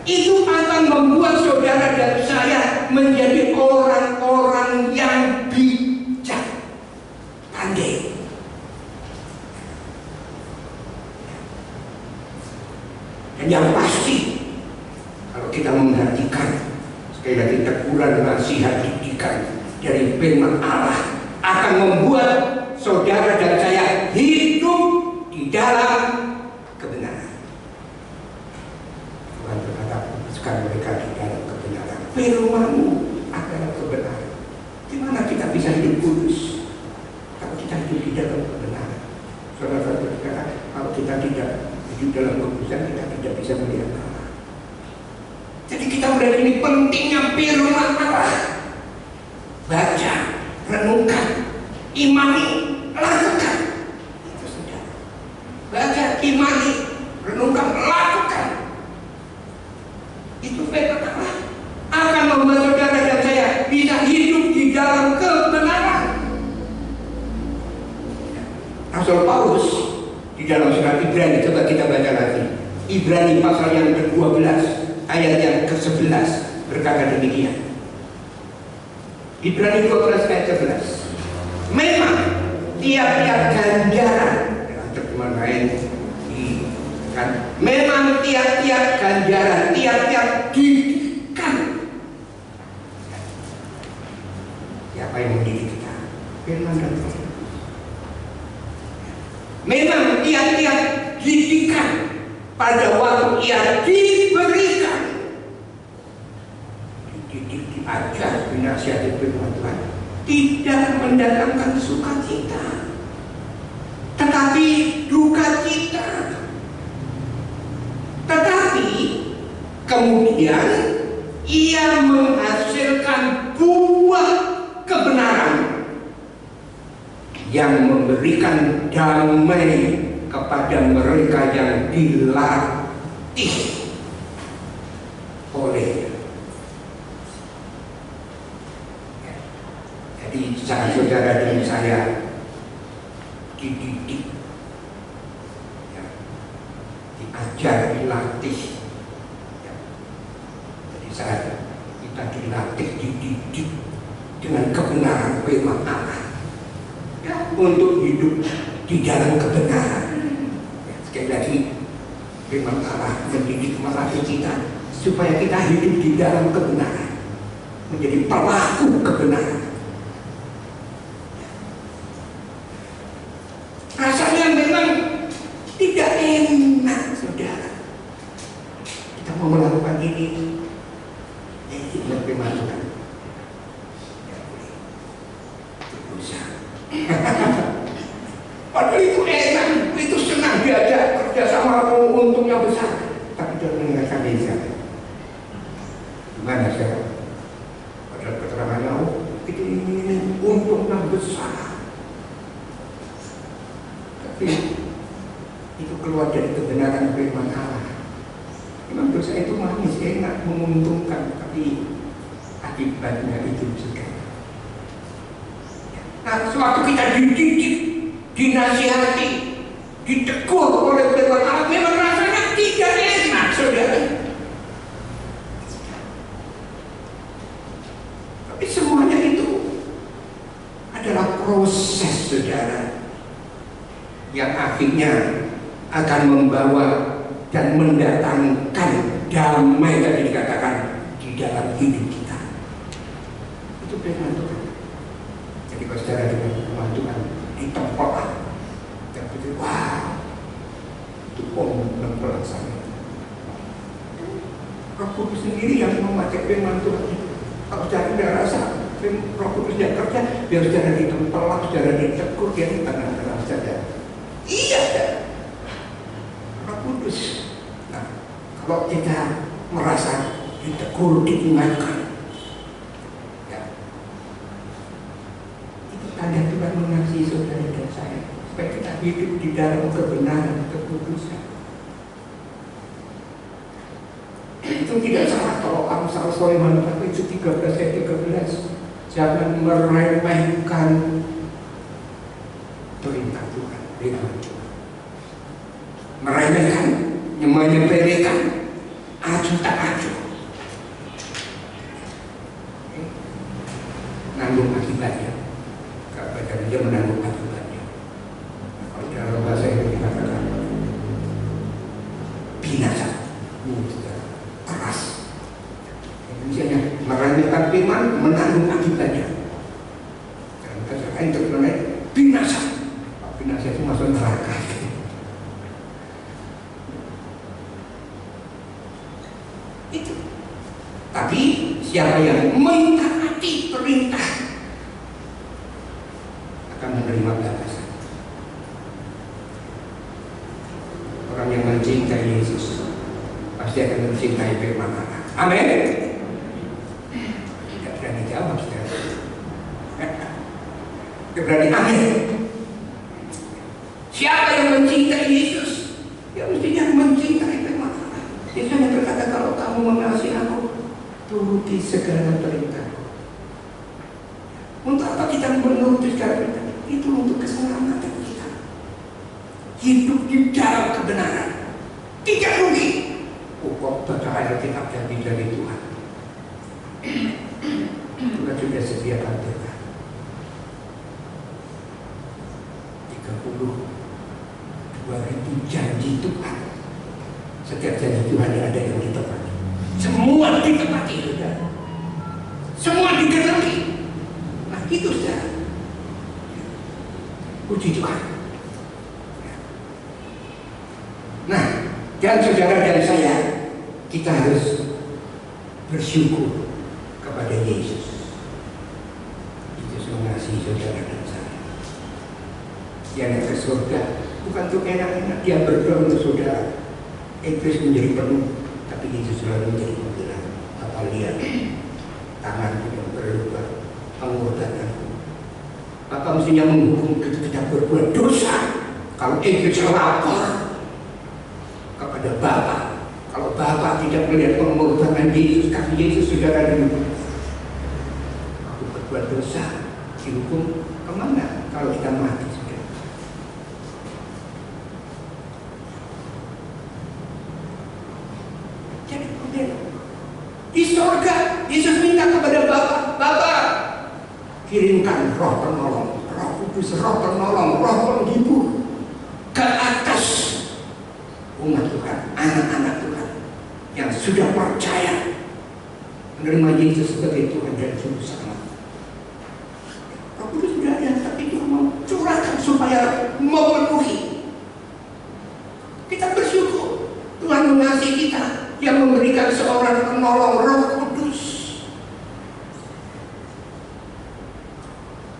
itu akan membuat saudara dan saya menjadi orang-orang yang bijak, pandai. Dan yang pasti, kalau kita memperhatikan sekali lagi teguran, nasihat, didikan dari firman Allah akan membuat saudara dan saya hidup di dalam kebenaran. Tuhan berkata, sekarang mereka di dalam kebenaran. Firman-Mu adalah kebenaran. Gimana kita bisa hidup kudus kalau kita hidup di dalam kebenaran? Saudara-saudara berkata, kalau kita tidak hidup dalam kekudusan, kita tidak bisa melihat Allah. Jadi kita melihat ini pentingnya firman Allah. Baca, renungkan, imani, lakukan. Itu sudah. Baca, imani, renungkan, lakukan. Itu firman Allah akan membuat saudara dan saya bisa hidup di dalam kebenaran. Rasul Paulus di dalam surat Ibrani, coba kita baca lagi. Ibrani pasal yang ke-12 ayat yang ke-11 berkata demikian. Ibrani 12 ayat 11. Memang tiap-tiap ganjaran, dengan terjemahan lain kan, memang tiap-tiap ganjaran, tiap-tiap didikan. Siapa yang mendidik kita? Firman dan Tuhan. Memang tiap-tiap didikan pada waktu ia diberikan, dididik, diajar, dinasihati firman Tuhan, tidak mendatangkan sukacita, tetapi duka cita. Tetapi kemudian ia menghasilkan buah kebenaran yang memberikan damai kepada mereka yang dilatih oleh. Jadi saat saudara dan saya dididik, ya, diajar, dilatih, ya. Jadi saat kita dilatih, dididik dengan kebenaran firman Allah, ya, untuk hidup di dalam kebenaran. Ya, sekali lagi, firman Allah mendidik melatih kita supaya kita hidup di dalam kebenaran, menjadi pelaku kebenaran. Rasanya memang tidak enak, saudara. Kita mau melakukan ini, kita firman Tuhan. Padahal itu enak, itu senang diajak kerja sama, untungnya besar, tapi dia mengingatkan desa. Gimana saya? Padahal keterangannya, oh, ini untungnya besar. Tapi itu keluar dari kebenaran firman Allah. Memang dosa itu manis, enak, menguntungkan, tapi akibatnya itu juga. Nah, sewaktu kita dididik, dinasihati, ditegur oleh firman Allah, memang rasanya tidak enak, saudara. Tapi semuanya itu adalah proses, saudara, yang akhirnya akan membawa dan mendatangkan damai tadi dikatakan di dalam hidup kita. Itu firman Tuhan. Jadi kalau saudara dengan firman Tuhan ditempel, dan begitu, wow, itu pelaksana. Roh Kudus sendiri yang memakai firman Tuhan. Kalau saudara tidak rasa Roh Kudusnya kerja, biar saudara ditempel, saudara ditegur, dia tenang-tenang saja. Iya, Roh Kudus. Nah, kalau kita merasa ditegur, diingatkan, ya, itu tanda Tuhan mengasihi saudara dan saya, supaya kita hidup di dalam kebenaran, kekudusan. Itu tidak salah kalau Amsal Sulaiman itu 13 ayat 13, jangan meremehkan perintah Tuhan. Meremehkan, menyepelekan, acuh tak acuh, nanggung akibatnya. Kalau dia menanggung akibatnya. Kalau dalam bahasa yang dikatakan binasa. Tetapi siapa yang mentaati perintah akan menerima balasan. Orang yang mencintai Yesus pasti akan mencintai firman Allah. Amin. Tidak berani jawab, saudara. Tidak berani amin. Siapa yang mencintai Yesus, ya mestinya mencintai firman Allah. Yesus hanya berkata, kalau kamu mengasihi aku, turuti segala perintahku. Untuk apa kita menuruti segala perintah? Itu untuk keselamatan kita. Hidup di dalam kebenaran, tidak rugi. Kok baca ayat kitab janji dari Tuhan. Tuhan sudah sediakan berkat. 32.000 janji Tuhan. Setiap janji Tuhan ada yang ditepati. Semua ditepati, saudara. Semua digenapi. Nah itu saudara. Puji Tuhan. Nah, dan saudara dan saya, kita harus bersyukur kepada Yesus. Yesus mengasihi saudara dan saya. Dia naik ke surga bukan untuk enak-enak, dia berdoa untuk saudara. Iblis menjadi penuh, tapi Yesus selalu menjadi penggerak. Apa lihat tanganku yang berluka, pengorbananku. Maka mestinya menghukum kita berbuat dosa. Kalau Iblis lapor kepada Bapa, kalau Bapa tidak melihat pengorbanan Yesus, kaki Yesus sudah ada di aku berbuat dosa, dihukum kemana kalau kita mati? Di surga, Yesus minta kepada Bapa, kirimkan Roh penolong, Roh Kudus, Roh penolong, Roh penghibur ke atas umat Tuhan, anak-anak Tuhan yang sudah percaya menerima Yesus sebagai Tuhan dan Juru Selamat. Roh Kudus sudah ada, tapi Tuhan mau curahkan supaya memenuhi. Kita bersyukur Tuhan mengasihi kita, yang memberikan seorang penolong, Roh Kudus.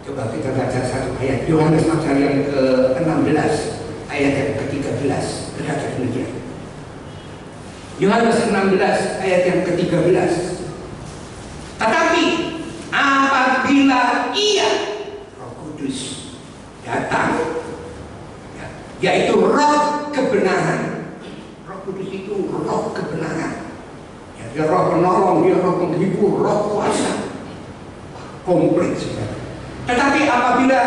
Coba kita baca satu ayat Yohanes pasal yang ke-16 ayat yang ke-13 berkata demikian. Yohanes 16 ayat yang ke-13. Tetapi apabila Ia, Roh Kudus, datang, yaitu Roh kebenaran. Kudus itu roh kebenaran, ya, dia roh penolong, dia roh penghibur, roh kuasa, komplit saudara. Tetapi apabila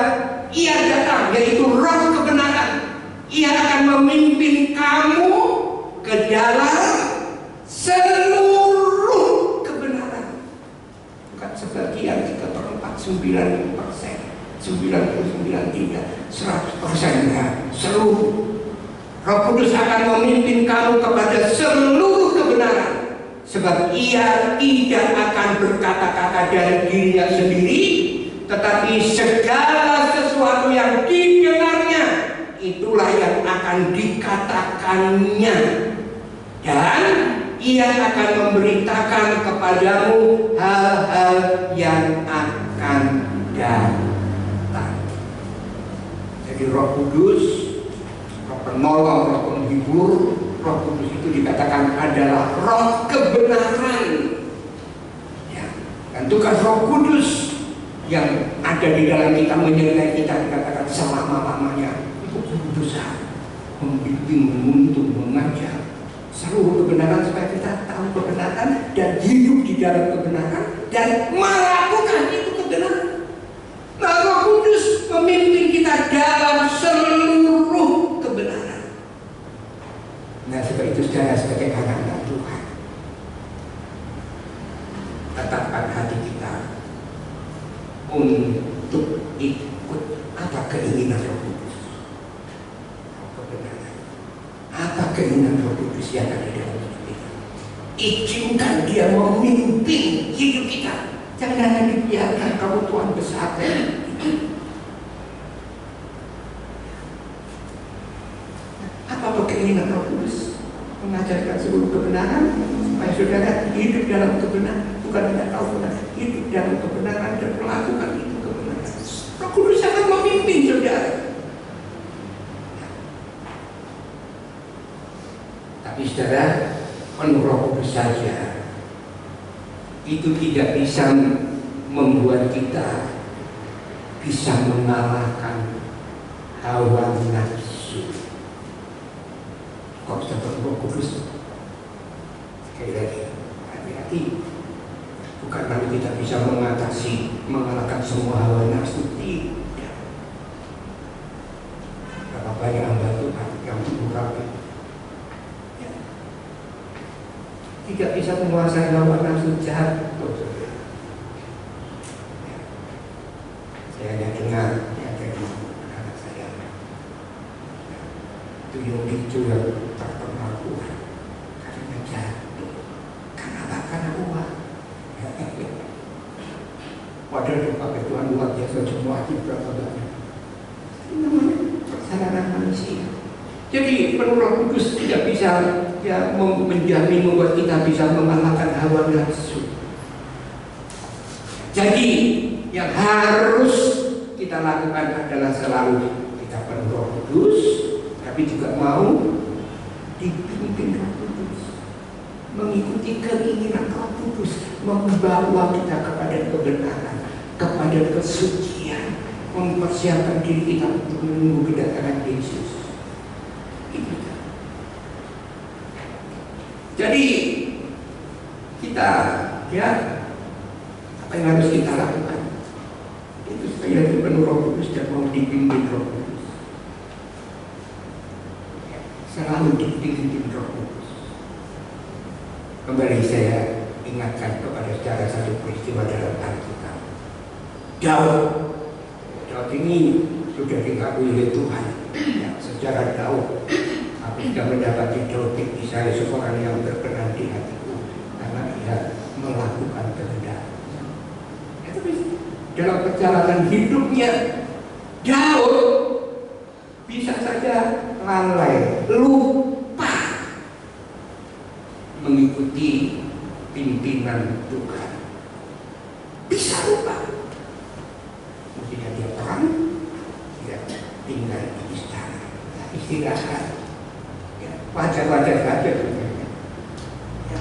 Ia datang, yaitu roh kebenaran, Ia akan memimpin kamu ke dalam seluruh kebenaran. Bukan sebagian 3/4, 90%, 99,3%, 100%, seluruh. Roh Kudus akan memimpin kamu kepada seluruh kebenaran, sebab Ia tidak akan berkata-kata dari dirinya sendiri, tetapi segala sesuatu yang didengarnya itulah yang akan dikatakannya, dan Ia akan memberitakan kepadamu hal-hal yang akan datang. Jadi Roh Kudus, penolong, roh penghibur, Roh Kudus itu dikatakan adalah roh kebenaran. Ya, dan tugas Roh Kudus yang ada di dalam kita, menyertai kita, dikatakan selama-lamanya itu berusaha membimbing, menuntun, mengajar seluruh kebenaran supaya kita tahu kebenaran dan hidup di dalam kebenaran dan melakukan itu kebenaran. Nah, Roh Kudus memimpin kita dalam seluruh kebenaran. Nah, sebab itu saudara, sebagai anak-anak Tuhan, tetapkan hati kita untuk ikut apa keinginan Roh Kudus. Kebenaran. Apa keinginan Roh Kudus yang ada dalam hidup kita? Izinkan Dia memimpin hidup kita. Jangan dibiarkan kamu Tuhan besar. Apa keinginan Roh Kudus? mengajarkan seluruh kebenaran supaya saudara hidup dalam kebenaran, bukan hanya tahu benar, hidup dalam kebenaran dan melakukan itu kebenaran. Roh Kudus akan memimpin saudara. Tapi saudara, penuh Roh Kudus saja itu tidak bisa membuat kita bisa mengalahkan hawa nafsu. Kok bisa penuh Roh Kudus? Sekali lagi, hati-hati. Bukan kami tidak bisa mengalahkan semua hawa nafsu, tidak. Berapa banyak hamba Tuhan yang mengurapi, ya. Tidak bisa menguasai hawa nafsu jahat. Ya. Saya hanya dengar yang dari anak saya, tuyul itu yang terpengaruh karena jatuh, karena uang. Padahal dipakai Tuhan luar biasa semua berapa banyak. Ini namanya perjalanan manusia. Jadi penuh Roh Kudus tidak bisa ya menjamin membuat kita bisa mengalahkan hawa nafsu. Jadi yang harus kita lakukan adalah selalu kita penuh Roh Kudus, tapi juga mau dipimpin Roh Kudus, mengikuti keinginan Roh Kudus, membawa kita kepada kebenaran, kepada kesucian, mempersiapkan diri kita untuk menunggu kedatangan Yesus. Itu. Jadi kita ya apa yang harus kita lakukan? Itu supaya kita penuh Roh Kudus dan mau dipimpin Roh Kudus. Selalu dipimpin Roh Kudus. Kembali saya ingatkan kepada saudara satu peristiwa dalam Alkitab. Daud ini sudah dikakui oleh Tuhan. Ya, secara Daud, aku sudah mendapati Daud ini saya seorang yang berkenan di hatiku karena dia melakukan kehendak. Ya, tapi dalam perjalanan hidupnya Daud bisa saja lalai, lupa mengikuti pimpinan Tuhan. Bisa lupa. Mestinya dia perang, dia tinggal di istana, istirahat, ya, wajar-wajar saja. Ya.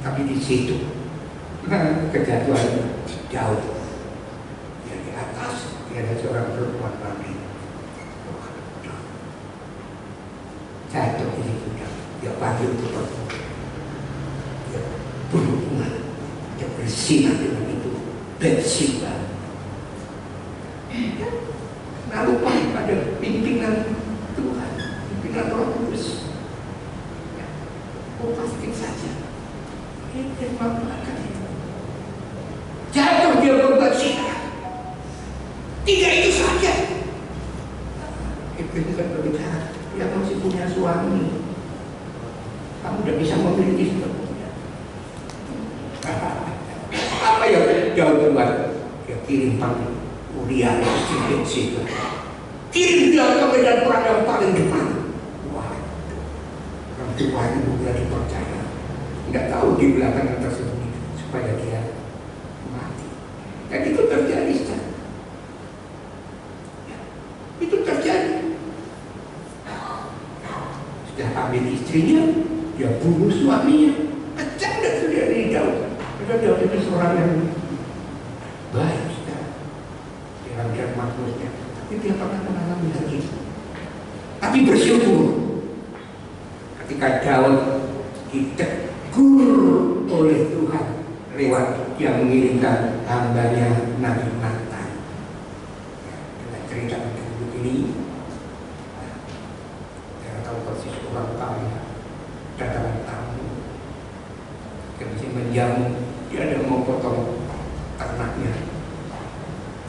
Tapi di situ kejatuhan Daud. Dia di atas, dia ada seorang perempuan ramai. Jatuh di situ, dia panggil untuk perempuan. Dia berhubungan, dia bersinar dengan itu, Bathsheba. Nah, lupa pada pimpinan Tuhan, pimpinan Roh Kudus. Ya, pasti saja. Ini melakukan itu. Jatuh dia berbuat zina. Tidak itu saja. Itu kan berbicara. Dia masih punya suami. Kamu tidak bisa memiliki sepenuhnya. Apa yang Daud buat? Dia kirim panggil Uriah situ. Kirim dia ke medan perang yang paling depan. Wah, orang Tuhan itu tidak dipercaya. Tidak tahu di belakang yang tersembunyi supaya dia mati. Dan itu terjadi sekarang. Ya, itu terjadi. Sudah ambil istrinya, dia bunuh suaminya. Kejam dan sudah dari Daud. Karena Daud itu seorang yang baik. Dan makhluknya, tapi dia pernah mengalami hal itu. Tapi bersyukur ketika Daud ditegur oleh Tuhan lewat dia mengirimkan hambanya Nabi Nathan. Dengan cerita begini, saya tahu persis orang kaya datang tamu, kemudian menjamu, dia ada mau potong ternaknya.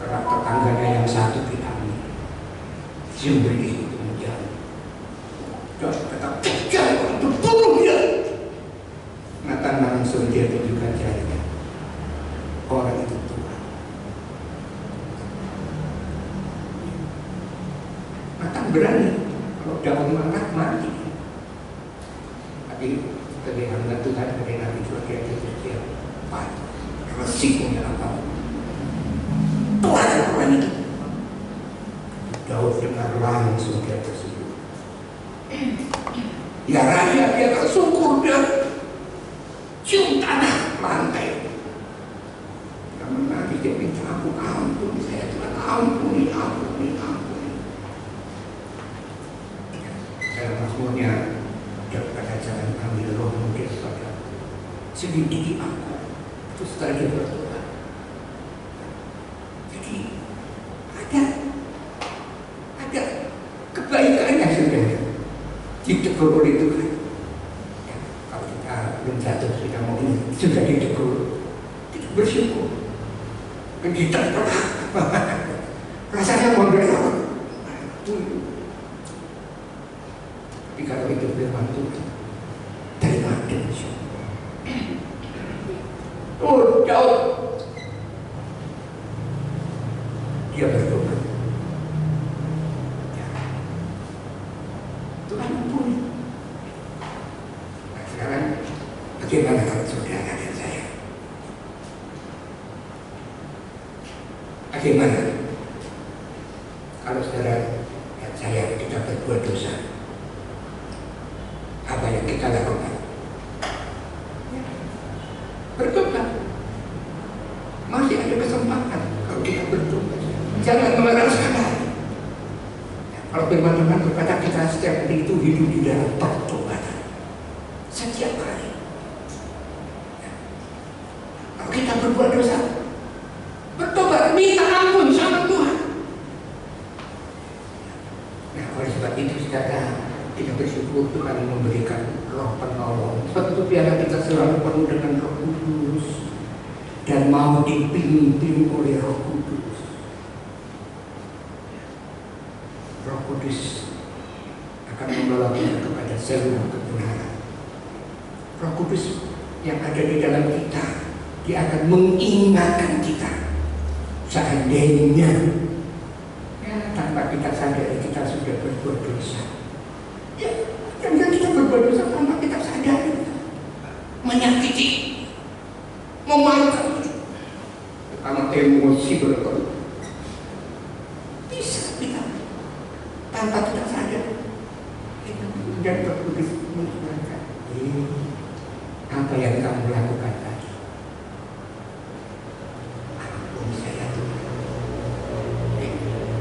Tetangganya yang satu diambil, sembelih itu menjauh. Dan tetap jangan untuk bunuh dia. Nathan langsung dia tunjukkan jarinya. Orang itu Tuhan. Nathan berani. Kalau Daud marah mati. Tapi Ya raja dia akan syukur, dia cium tanah lantai. Dia menangis, dia minta ampun saya Tuhan, ampuni. Dalam Mazmurnya dia berkata, jangan ambil rohmu daripada, selidiki aku. Itu setelah dia berdoa. Jadi ada kebaikannya sebenarnya ditegur oleh Tuhan. Ya, kalau kita belum jatuh, kita mau ini sudah ditegur, kita bersyukur. Kita rasanya memberi. Tapi kalau itu firman Tuhan, terima dan syukur. Oh, Daud, dia berdoa. Tuhan ampuni. Nah, sekarang bagaimana kalau saudara dan saya? Bagaimana kalau saudara dan saya kita berbuat dosa? Apa yang kita lakukan? Bertobat. Masih ada kesempatan kalau kita bertobat. Jangan melarang lagi. Kalau firman Tuhan berkata kita setiap hari itu hidup di dalam pertobatan. Setiap hari. Kalau kita berbuat dosa, bertobat, minta ampun sama Tuhan. Nah, oleh sebab itu kita bersyukur Tuhan memberikan roh penolong. Sebab itu biarlah kita selalu penuh dengan Roh Kudus dan mau dipimpin oleh Roh Kudus. Roh Kudus akan membawa kita kepada seluruh kebenaran. Roh Kudus yang ada di dalam kita, dia akan mengingatkan kita seandainya tanpa kita sadari kita sudah berbuat dosa. Ya, jangan kita berbuat dosa tanpa kita sadari, menyakiti, memalukan, karena emosi berlaku. Bisa kita tanpa kita sadar, dan berkudus mengingatkan, apa yang kamu lakukan tadi? Ampun saya Tuhan.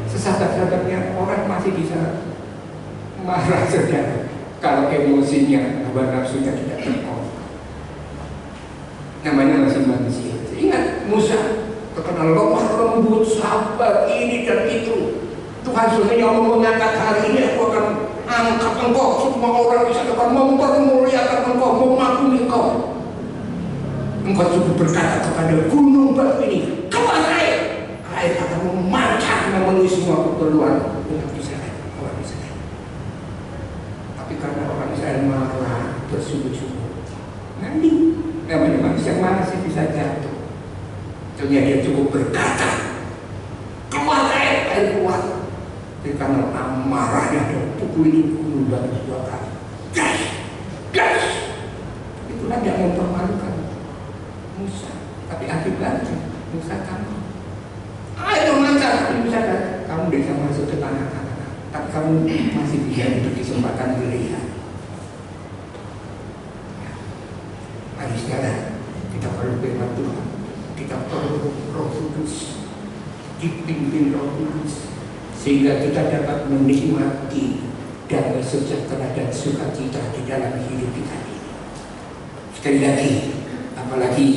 Sesaat-saatnya orang masih bisa marah saudara kalau emosinya, hawa nafsunya tidak terkontrol. Namanya masih manusia. Ingat Musa terkenal lemah lembut, sabar, ini dan itu. Tuhan sebenarnya mau mengangkat hari ini, aku akan angkat engkau. Semua orang bisa akan mempermuliakan engkau, memagumi engkau. Engkau cukup berkata kepada gunung batu ini, keluar air. Air akan memancar memenuhi semua keperluan. Karena orang Israel marah, bersungguh-sungguh, nanti namanya manusia masih bisa jatuh. Ternyata dia cukup berkata, keluar air keluar. Tapi karena amarahnya dia pukul itu gunung batu 2 kali. Gas. Itulah dia mempermalukan Musa. Tapi akibatnya Musa kamu. Air memancar, tapi Musa kamu bisa masuk ke tanah. Tapi kamu masih bisa diberi kesempatan melihat. Mari sekarang kita perlu firman Tuhan, kita perlu Roh Kudus, dipimpin Roh Kudus, sehingga kita dapat menikmati damai sejahtera dan sukacita di dalam hidup kita ini. Sekali lagi, apalagi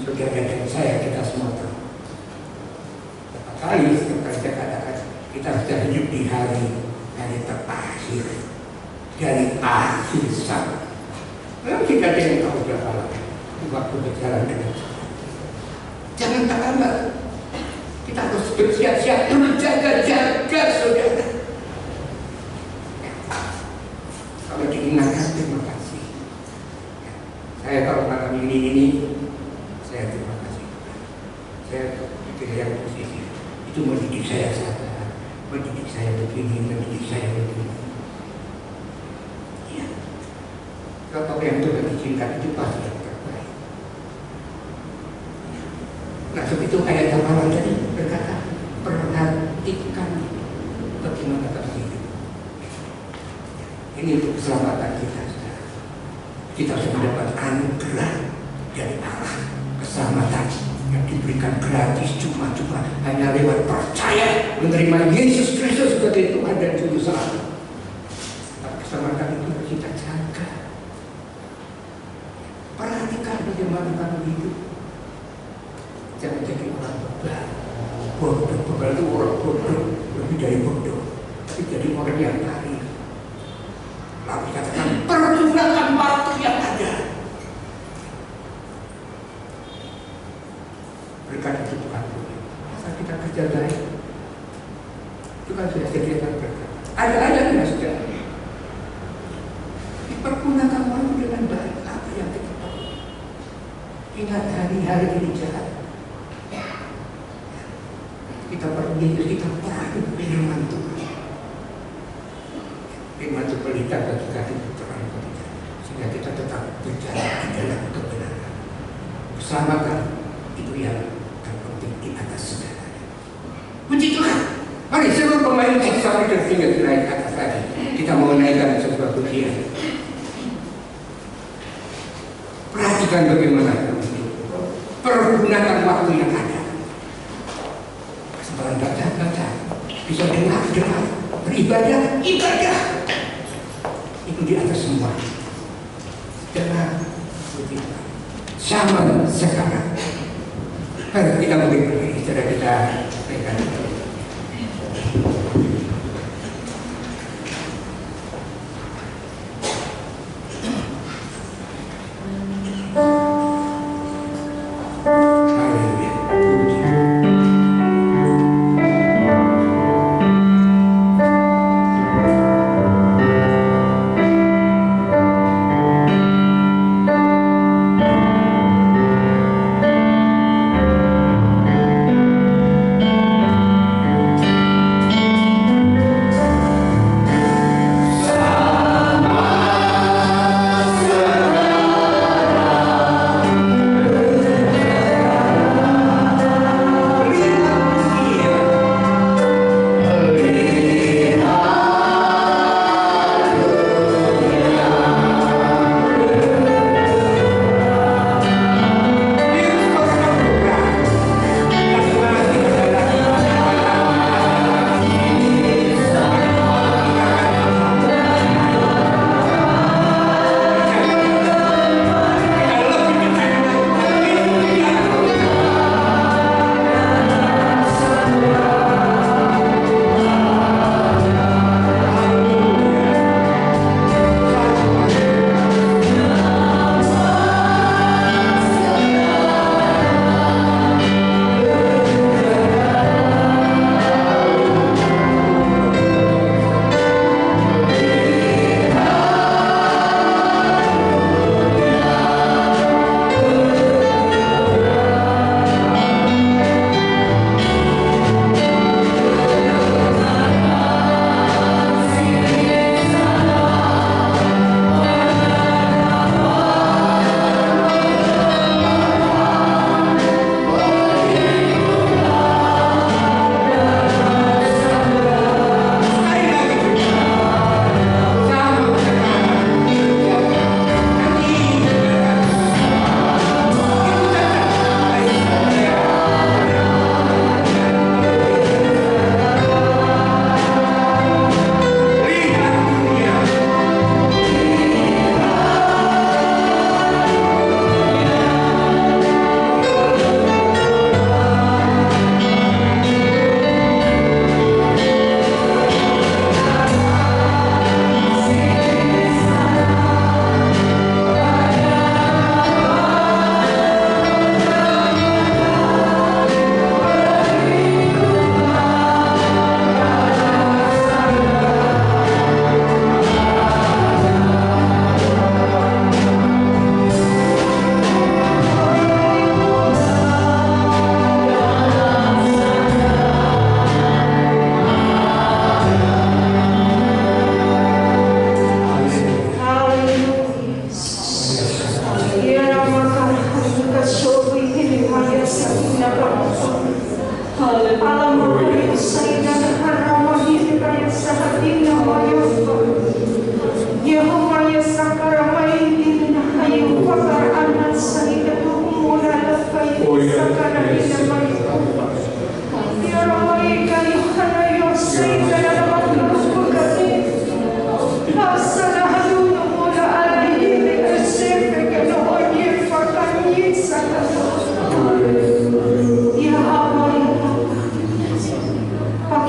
saudara dan saya, kita semua tahu. Berapa kali setiap kali saya katakan, kita sudah hidup di hari terakhir, dari akhir zaman. Memang tidak ada yang tahu berapa lama waktu berjalan dengan Tuhan. Jangan terlambat. Kita harus bersiap-siap, berjaga-jaga, saudara. Kalau diingatkan, terima kasih. Saya kalau malam ini, saya terima kasih. Saya pikir yang positif itu mendidik saya sadar. Mendidik saya begini, mendidik saya begini. Ya, kalau yang Tuhan izinkan itu pasti yang terbaik. Nah, seperti itu ayat yang awal tadi berkata, perhatikan bagaimana kamu hidup. Ini untuk keselamatan kita. Kita harus mendapat anugerah dari Allah, keselamatan yang diberikan gratis cuma-cuma hanya lewat percaya menerima Yesus Kristus sebagai Tuhan dan Juru Selamat. Keselamatan itu harus kita jaga. Perhatikan bagaimana kamu hidup. Jangan jadi orang bebal. Bebal itu orang bodoh, lebih dari bodoh, tapi jadi orang yang arif. Lalu katakan pergunakan waktu yang ada. Berikan itu Tuhan. Masa kita kerja baik, itu kan sudah sediakan berkat. Ada ayatnya sudah. Dipergunakan waktu dengan baik. Apa yang kita tahu? Ingat hari-hari ini jahat. Kita perlu kita perlu firman Tuhan. Firman itu pelita bagi kami terang kita, sehingga kita tetap berjalan di dalam kebenaran. Keselamatan itu yang terpenting di atas segalanya. Puji Tuhan. Mari seluruh pemain musik sampai dan tinggal naik ke atas lagi. Kita mau naikkan sebuah pujian. Perhatikan bagaimana pergunakan waktu yang ada. Kesempatan baca, bisa dengar, beribadah, ibadah. Itu di atas semua. Jangan begitu. Zaman sekarang. Mari kita berdiri, cara kita naikkan. Haleluya.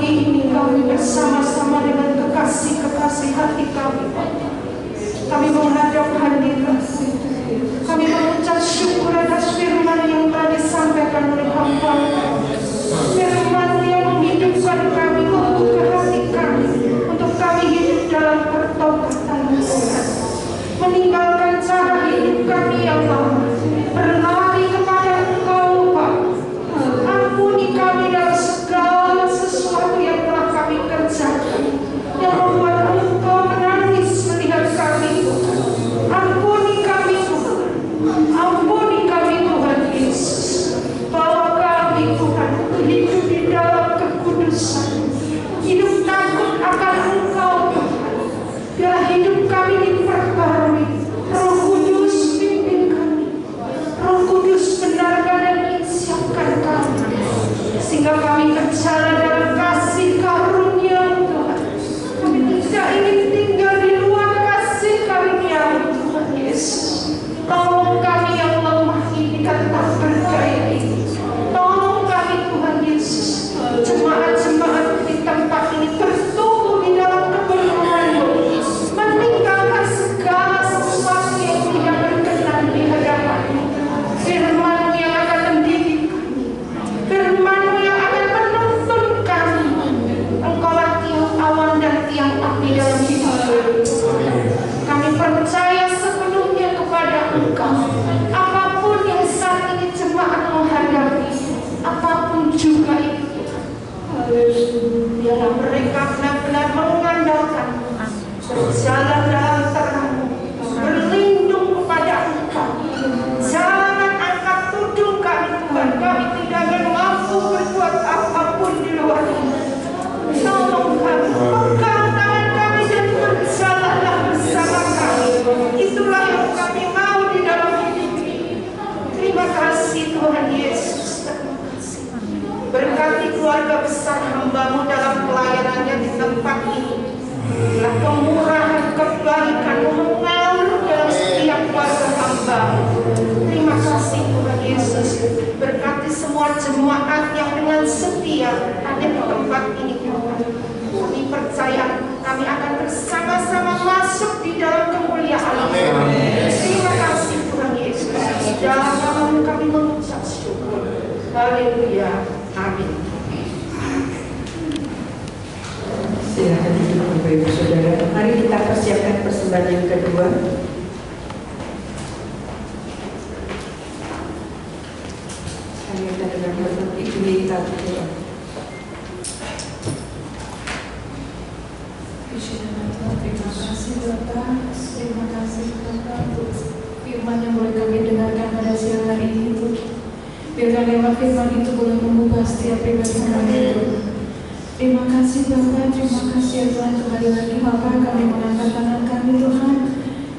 pagi ini kami bersama-sama dengan kekasih-kekasih hati kami. Kami menghadap hadirat. Kami mengucap syukur atas firman yang telah disampaikan oleh hamba. Firman yang menghidupkan kami, membuka hati kami untuk kami hidup dalam pertobatan, meninggalkan cara hidup kami yang lama, berlari kepada Engkau, Pak. Ampuni kami dalam segala sesuatu yang telah kami kerjakan yang membuat Engkau menangis melihat kami, Tuhan. Ampuni kami, Tuhan. Ampuni kami, Tuhan Yesus. Bawa kami, Tuhan, hidup di dalam kekudusan, hidup takut akan Engkau, Tuhan. Biarlah hidup kami diperbarui. Roh Kudus pimpin kami. Roh Kudus benarkan dan insyafkan kami, sehingga kami berjalan dalam kasih karunia Tuhan. Kami tidak ingin tinggal di luar kasih karunia Tuhan Yesus. Tolong kami yang lemah ini dan tak berdaya ini. Tolong kami Tuhan Yesus. Jemaat-jemaat di tempat ini bertumbuh di dalam kebenaran-Mu, meninggalkan segala sesuatu yang tidak berkenan di hadapan-Mu. Firman-Mu yang akan mendidik kami, Firman-Mu yang akan menuntun kami. Engkaulah tiang awan dan tiang api dalam hidup kami. Kami percaya sepenuhnya kepada Engkau. Apapun yang saat ini jemaat menghadapi, apapun juga itu, biarlah mereka benar-benar mengandalkan, berjalan dalam terang, berlindung kepada Engkau. Jangan angkat tuduh kami, Tuhan. Kami tidak akan mampu berbuat apapun di luar ini. Tolong kami, pegang tangan kami dan berjalanlah bersama kami. Itulah yang kami mau di dalam hidup ini. Terima kasih Tuhan Yesus. Terima kasih. Berkati keluarga besar hamba-Mu dalam pelayanannya di tempat ini. Biarlah kemurahan kebaikan-Mu mengalir dalam setiap keluarga hamba-Mu. Terima kasih Tuhan Yesus. Berkati semua jemaat yang dengan setia ada di tempat ini Tuhan. Kami percaya kami akan bersama-sama masuk di dalam kemuliaan. Terima kasih Tuhan Yesus. Di dalam nama-Mu kami mengucap syukur. Haleluya. Amin. Silakan duduk Bapak Ibu Saudara. Mari kita persiapkan persembahan yang kedua. Kami akan dengan hormat kita berdoa. Terima kasih Bapak, terima kasih Bapak untuk firman yang boleh kami dengarkan pada siang hari ini. Biarkan lewat firman itu boleh mengubah setiap pribadi kami. Terima kasih Bapak, terima kasih ya Tuhan. Kembali lagi Bapak, kami mengangkat tangan kami Tuhan.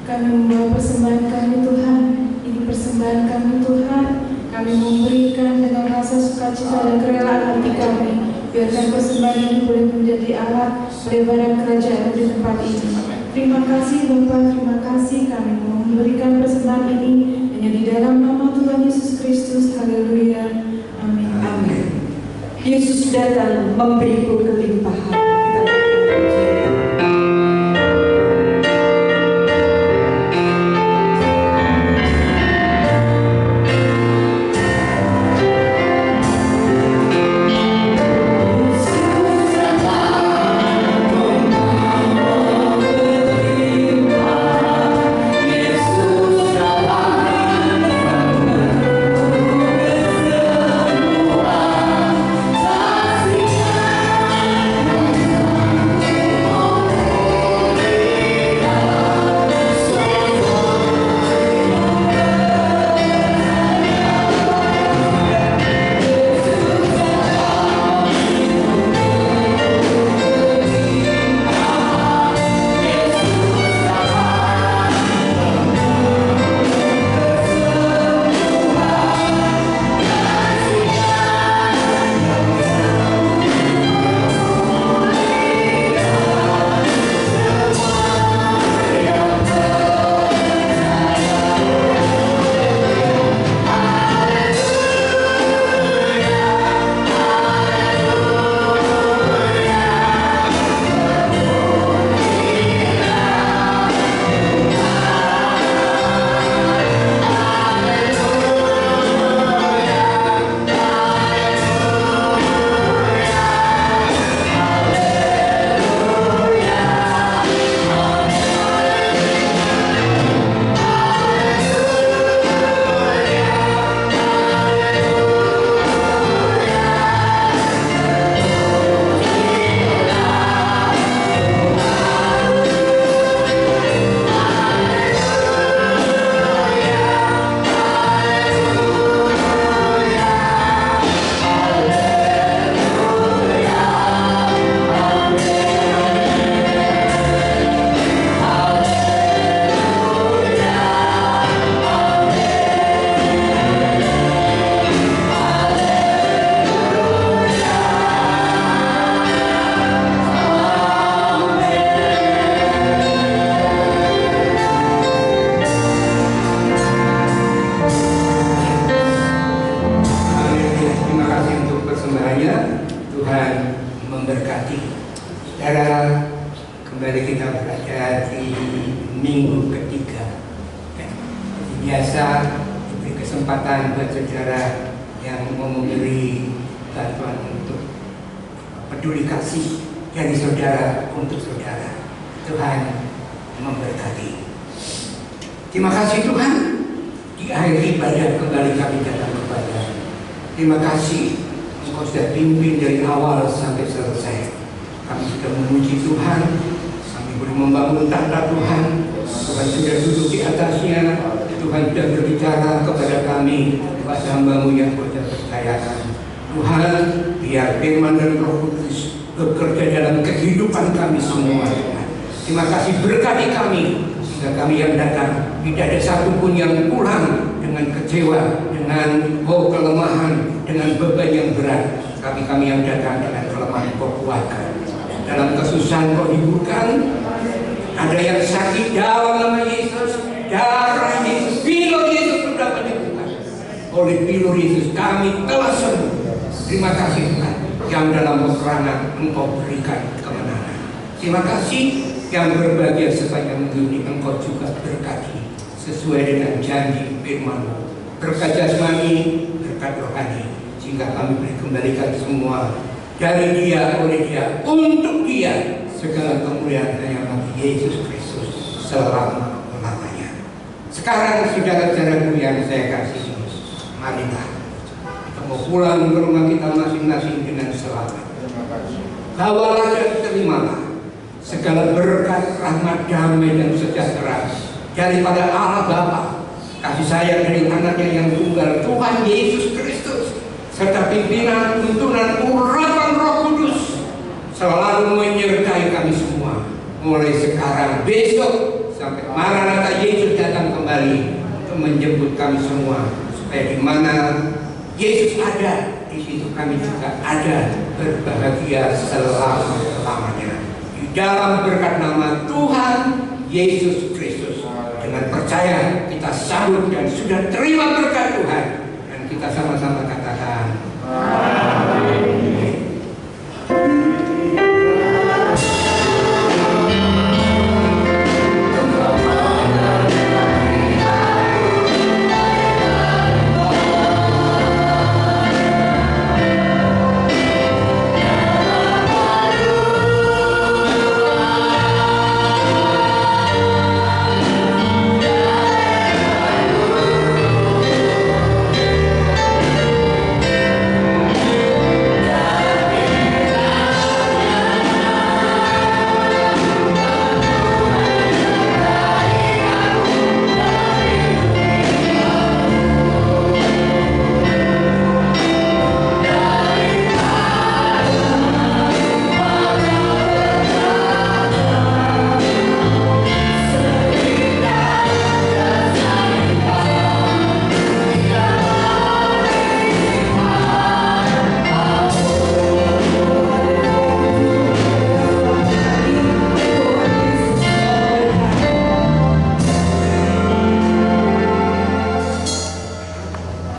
Kami membawa persembahan kami Tuhan. Ini persembahan kami Tuhan. Kami memberikan dengan rasa sukacita dan kerelaan hati kami. Biarkan persembahan ini boleh menjadi alat pelebaran kerajaan di tempat ini. Terima kasih Bapak, terima kasih. Kami memberikan persembahan ini hanya di dalam nama Tuhan Yesus Kristus. Haleluya. Amin. Amin. Yesus datang memberiku kelimpahan. Kita Dan biasa diberi kesempatan buat saudara yang mau memberi bantuan untuk peduli kasih dari saudara untuk saudara. Tuhan memberkati. Terima kasih Tuhan. Di akhir ibadah kembali kami datang kepada. Terima kasih Engkau sudah pimpin dari awal sampai selesai. Kami sudah memuji Tuhan. Kami boleh membangun tanda Tuhan. Tuhan sudah duduk di atasnya. Tuhan sudah berbicara kepada kami, kepada hamba-Mu yang sudah percayakan. Tuhan, biar firman dan Roh Kudus bekerja dalam kehidupan kami semua. Tuhan. Terima kasih, berkati kami. Sehingga kami yang datang tidak ada satupun yang pulang dengan kecewa, dengan kelemahan, dengan beban yang berat. Kami yang datang dengan kelemahan Kau kuatkan. Dalam kesusahan Kau hiburkan. Ada yang sakit dalam nama Yesus, darah Yesus, pilur Yesus sudah menyembuhkan. Oleh pilur Yesus kami telah sembuh. Terima kasih Tuhan. Yang dalam peperangan Engkau berikan kemenangan. Terima kasih. Yang berbahagia sepanjang minggu ini Engkau juga berkati sesuai dengan janji firman-Mu. Berkat jasmani, berkat rohani, sehingga kami boleh kembalikan semua dari Dia, oleh Dia, untuk Dia. Segala kemuliaan hanya bagi Yesus Kristus selama-lamanya. Sekarang saudara-saudaraku yang saya kasih, marilah kita mau pulang ke rumah kita masing-masing dengan selamat. Bawalah dan terimalah segala berkat, rahmat, damai, dan sejahtera daripada Allah Bapa, kasih sayang dari anaknya yang tunggal, Tuhan Yesus Kristus, serta pimpinan, tuntunan, urapan Roh Kudus selalu menyertai kami semua, mulai sekarang, besok, sampai Maranatha Yesus datang kembali untuk menjemput kami semua, supaya di mana Yesus ada, di situ kami juga ada, berbahagia selama-lamanya. Dalam berkat nama Tuhan Yesus Kristus, dengan percaya kita sambut dan sudah terima berkat Tuhan, dan kita sama-sama katakan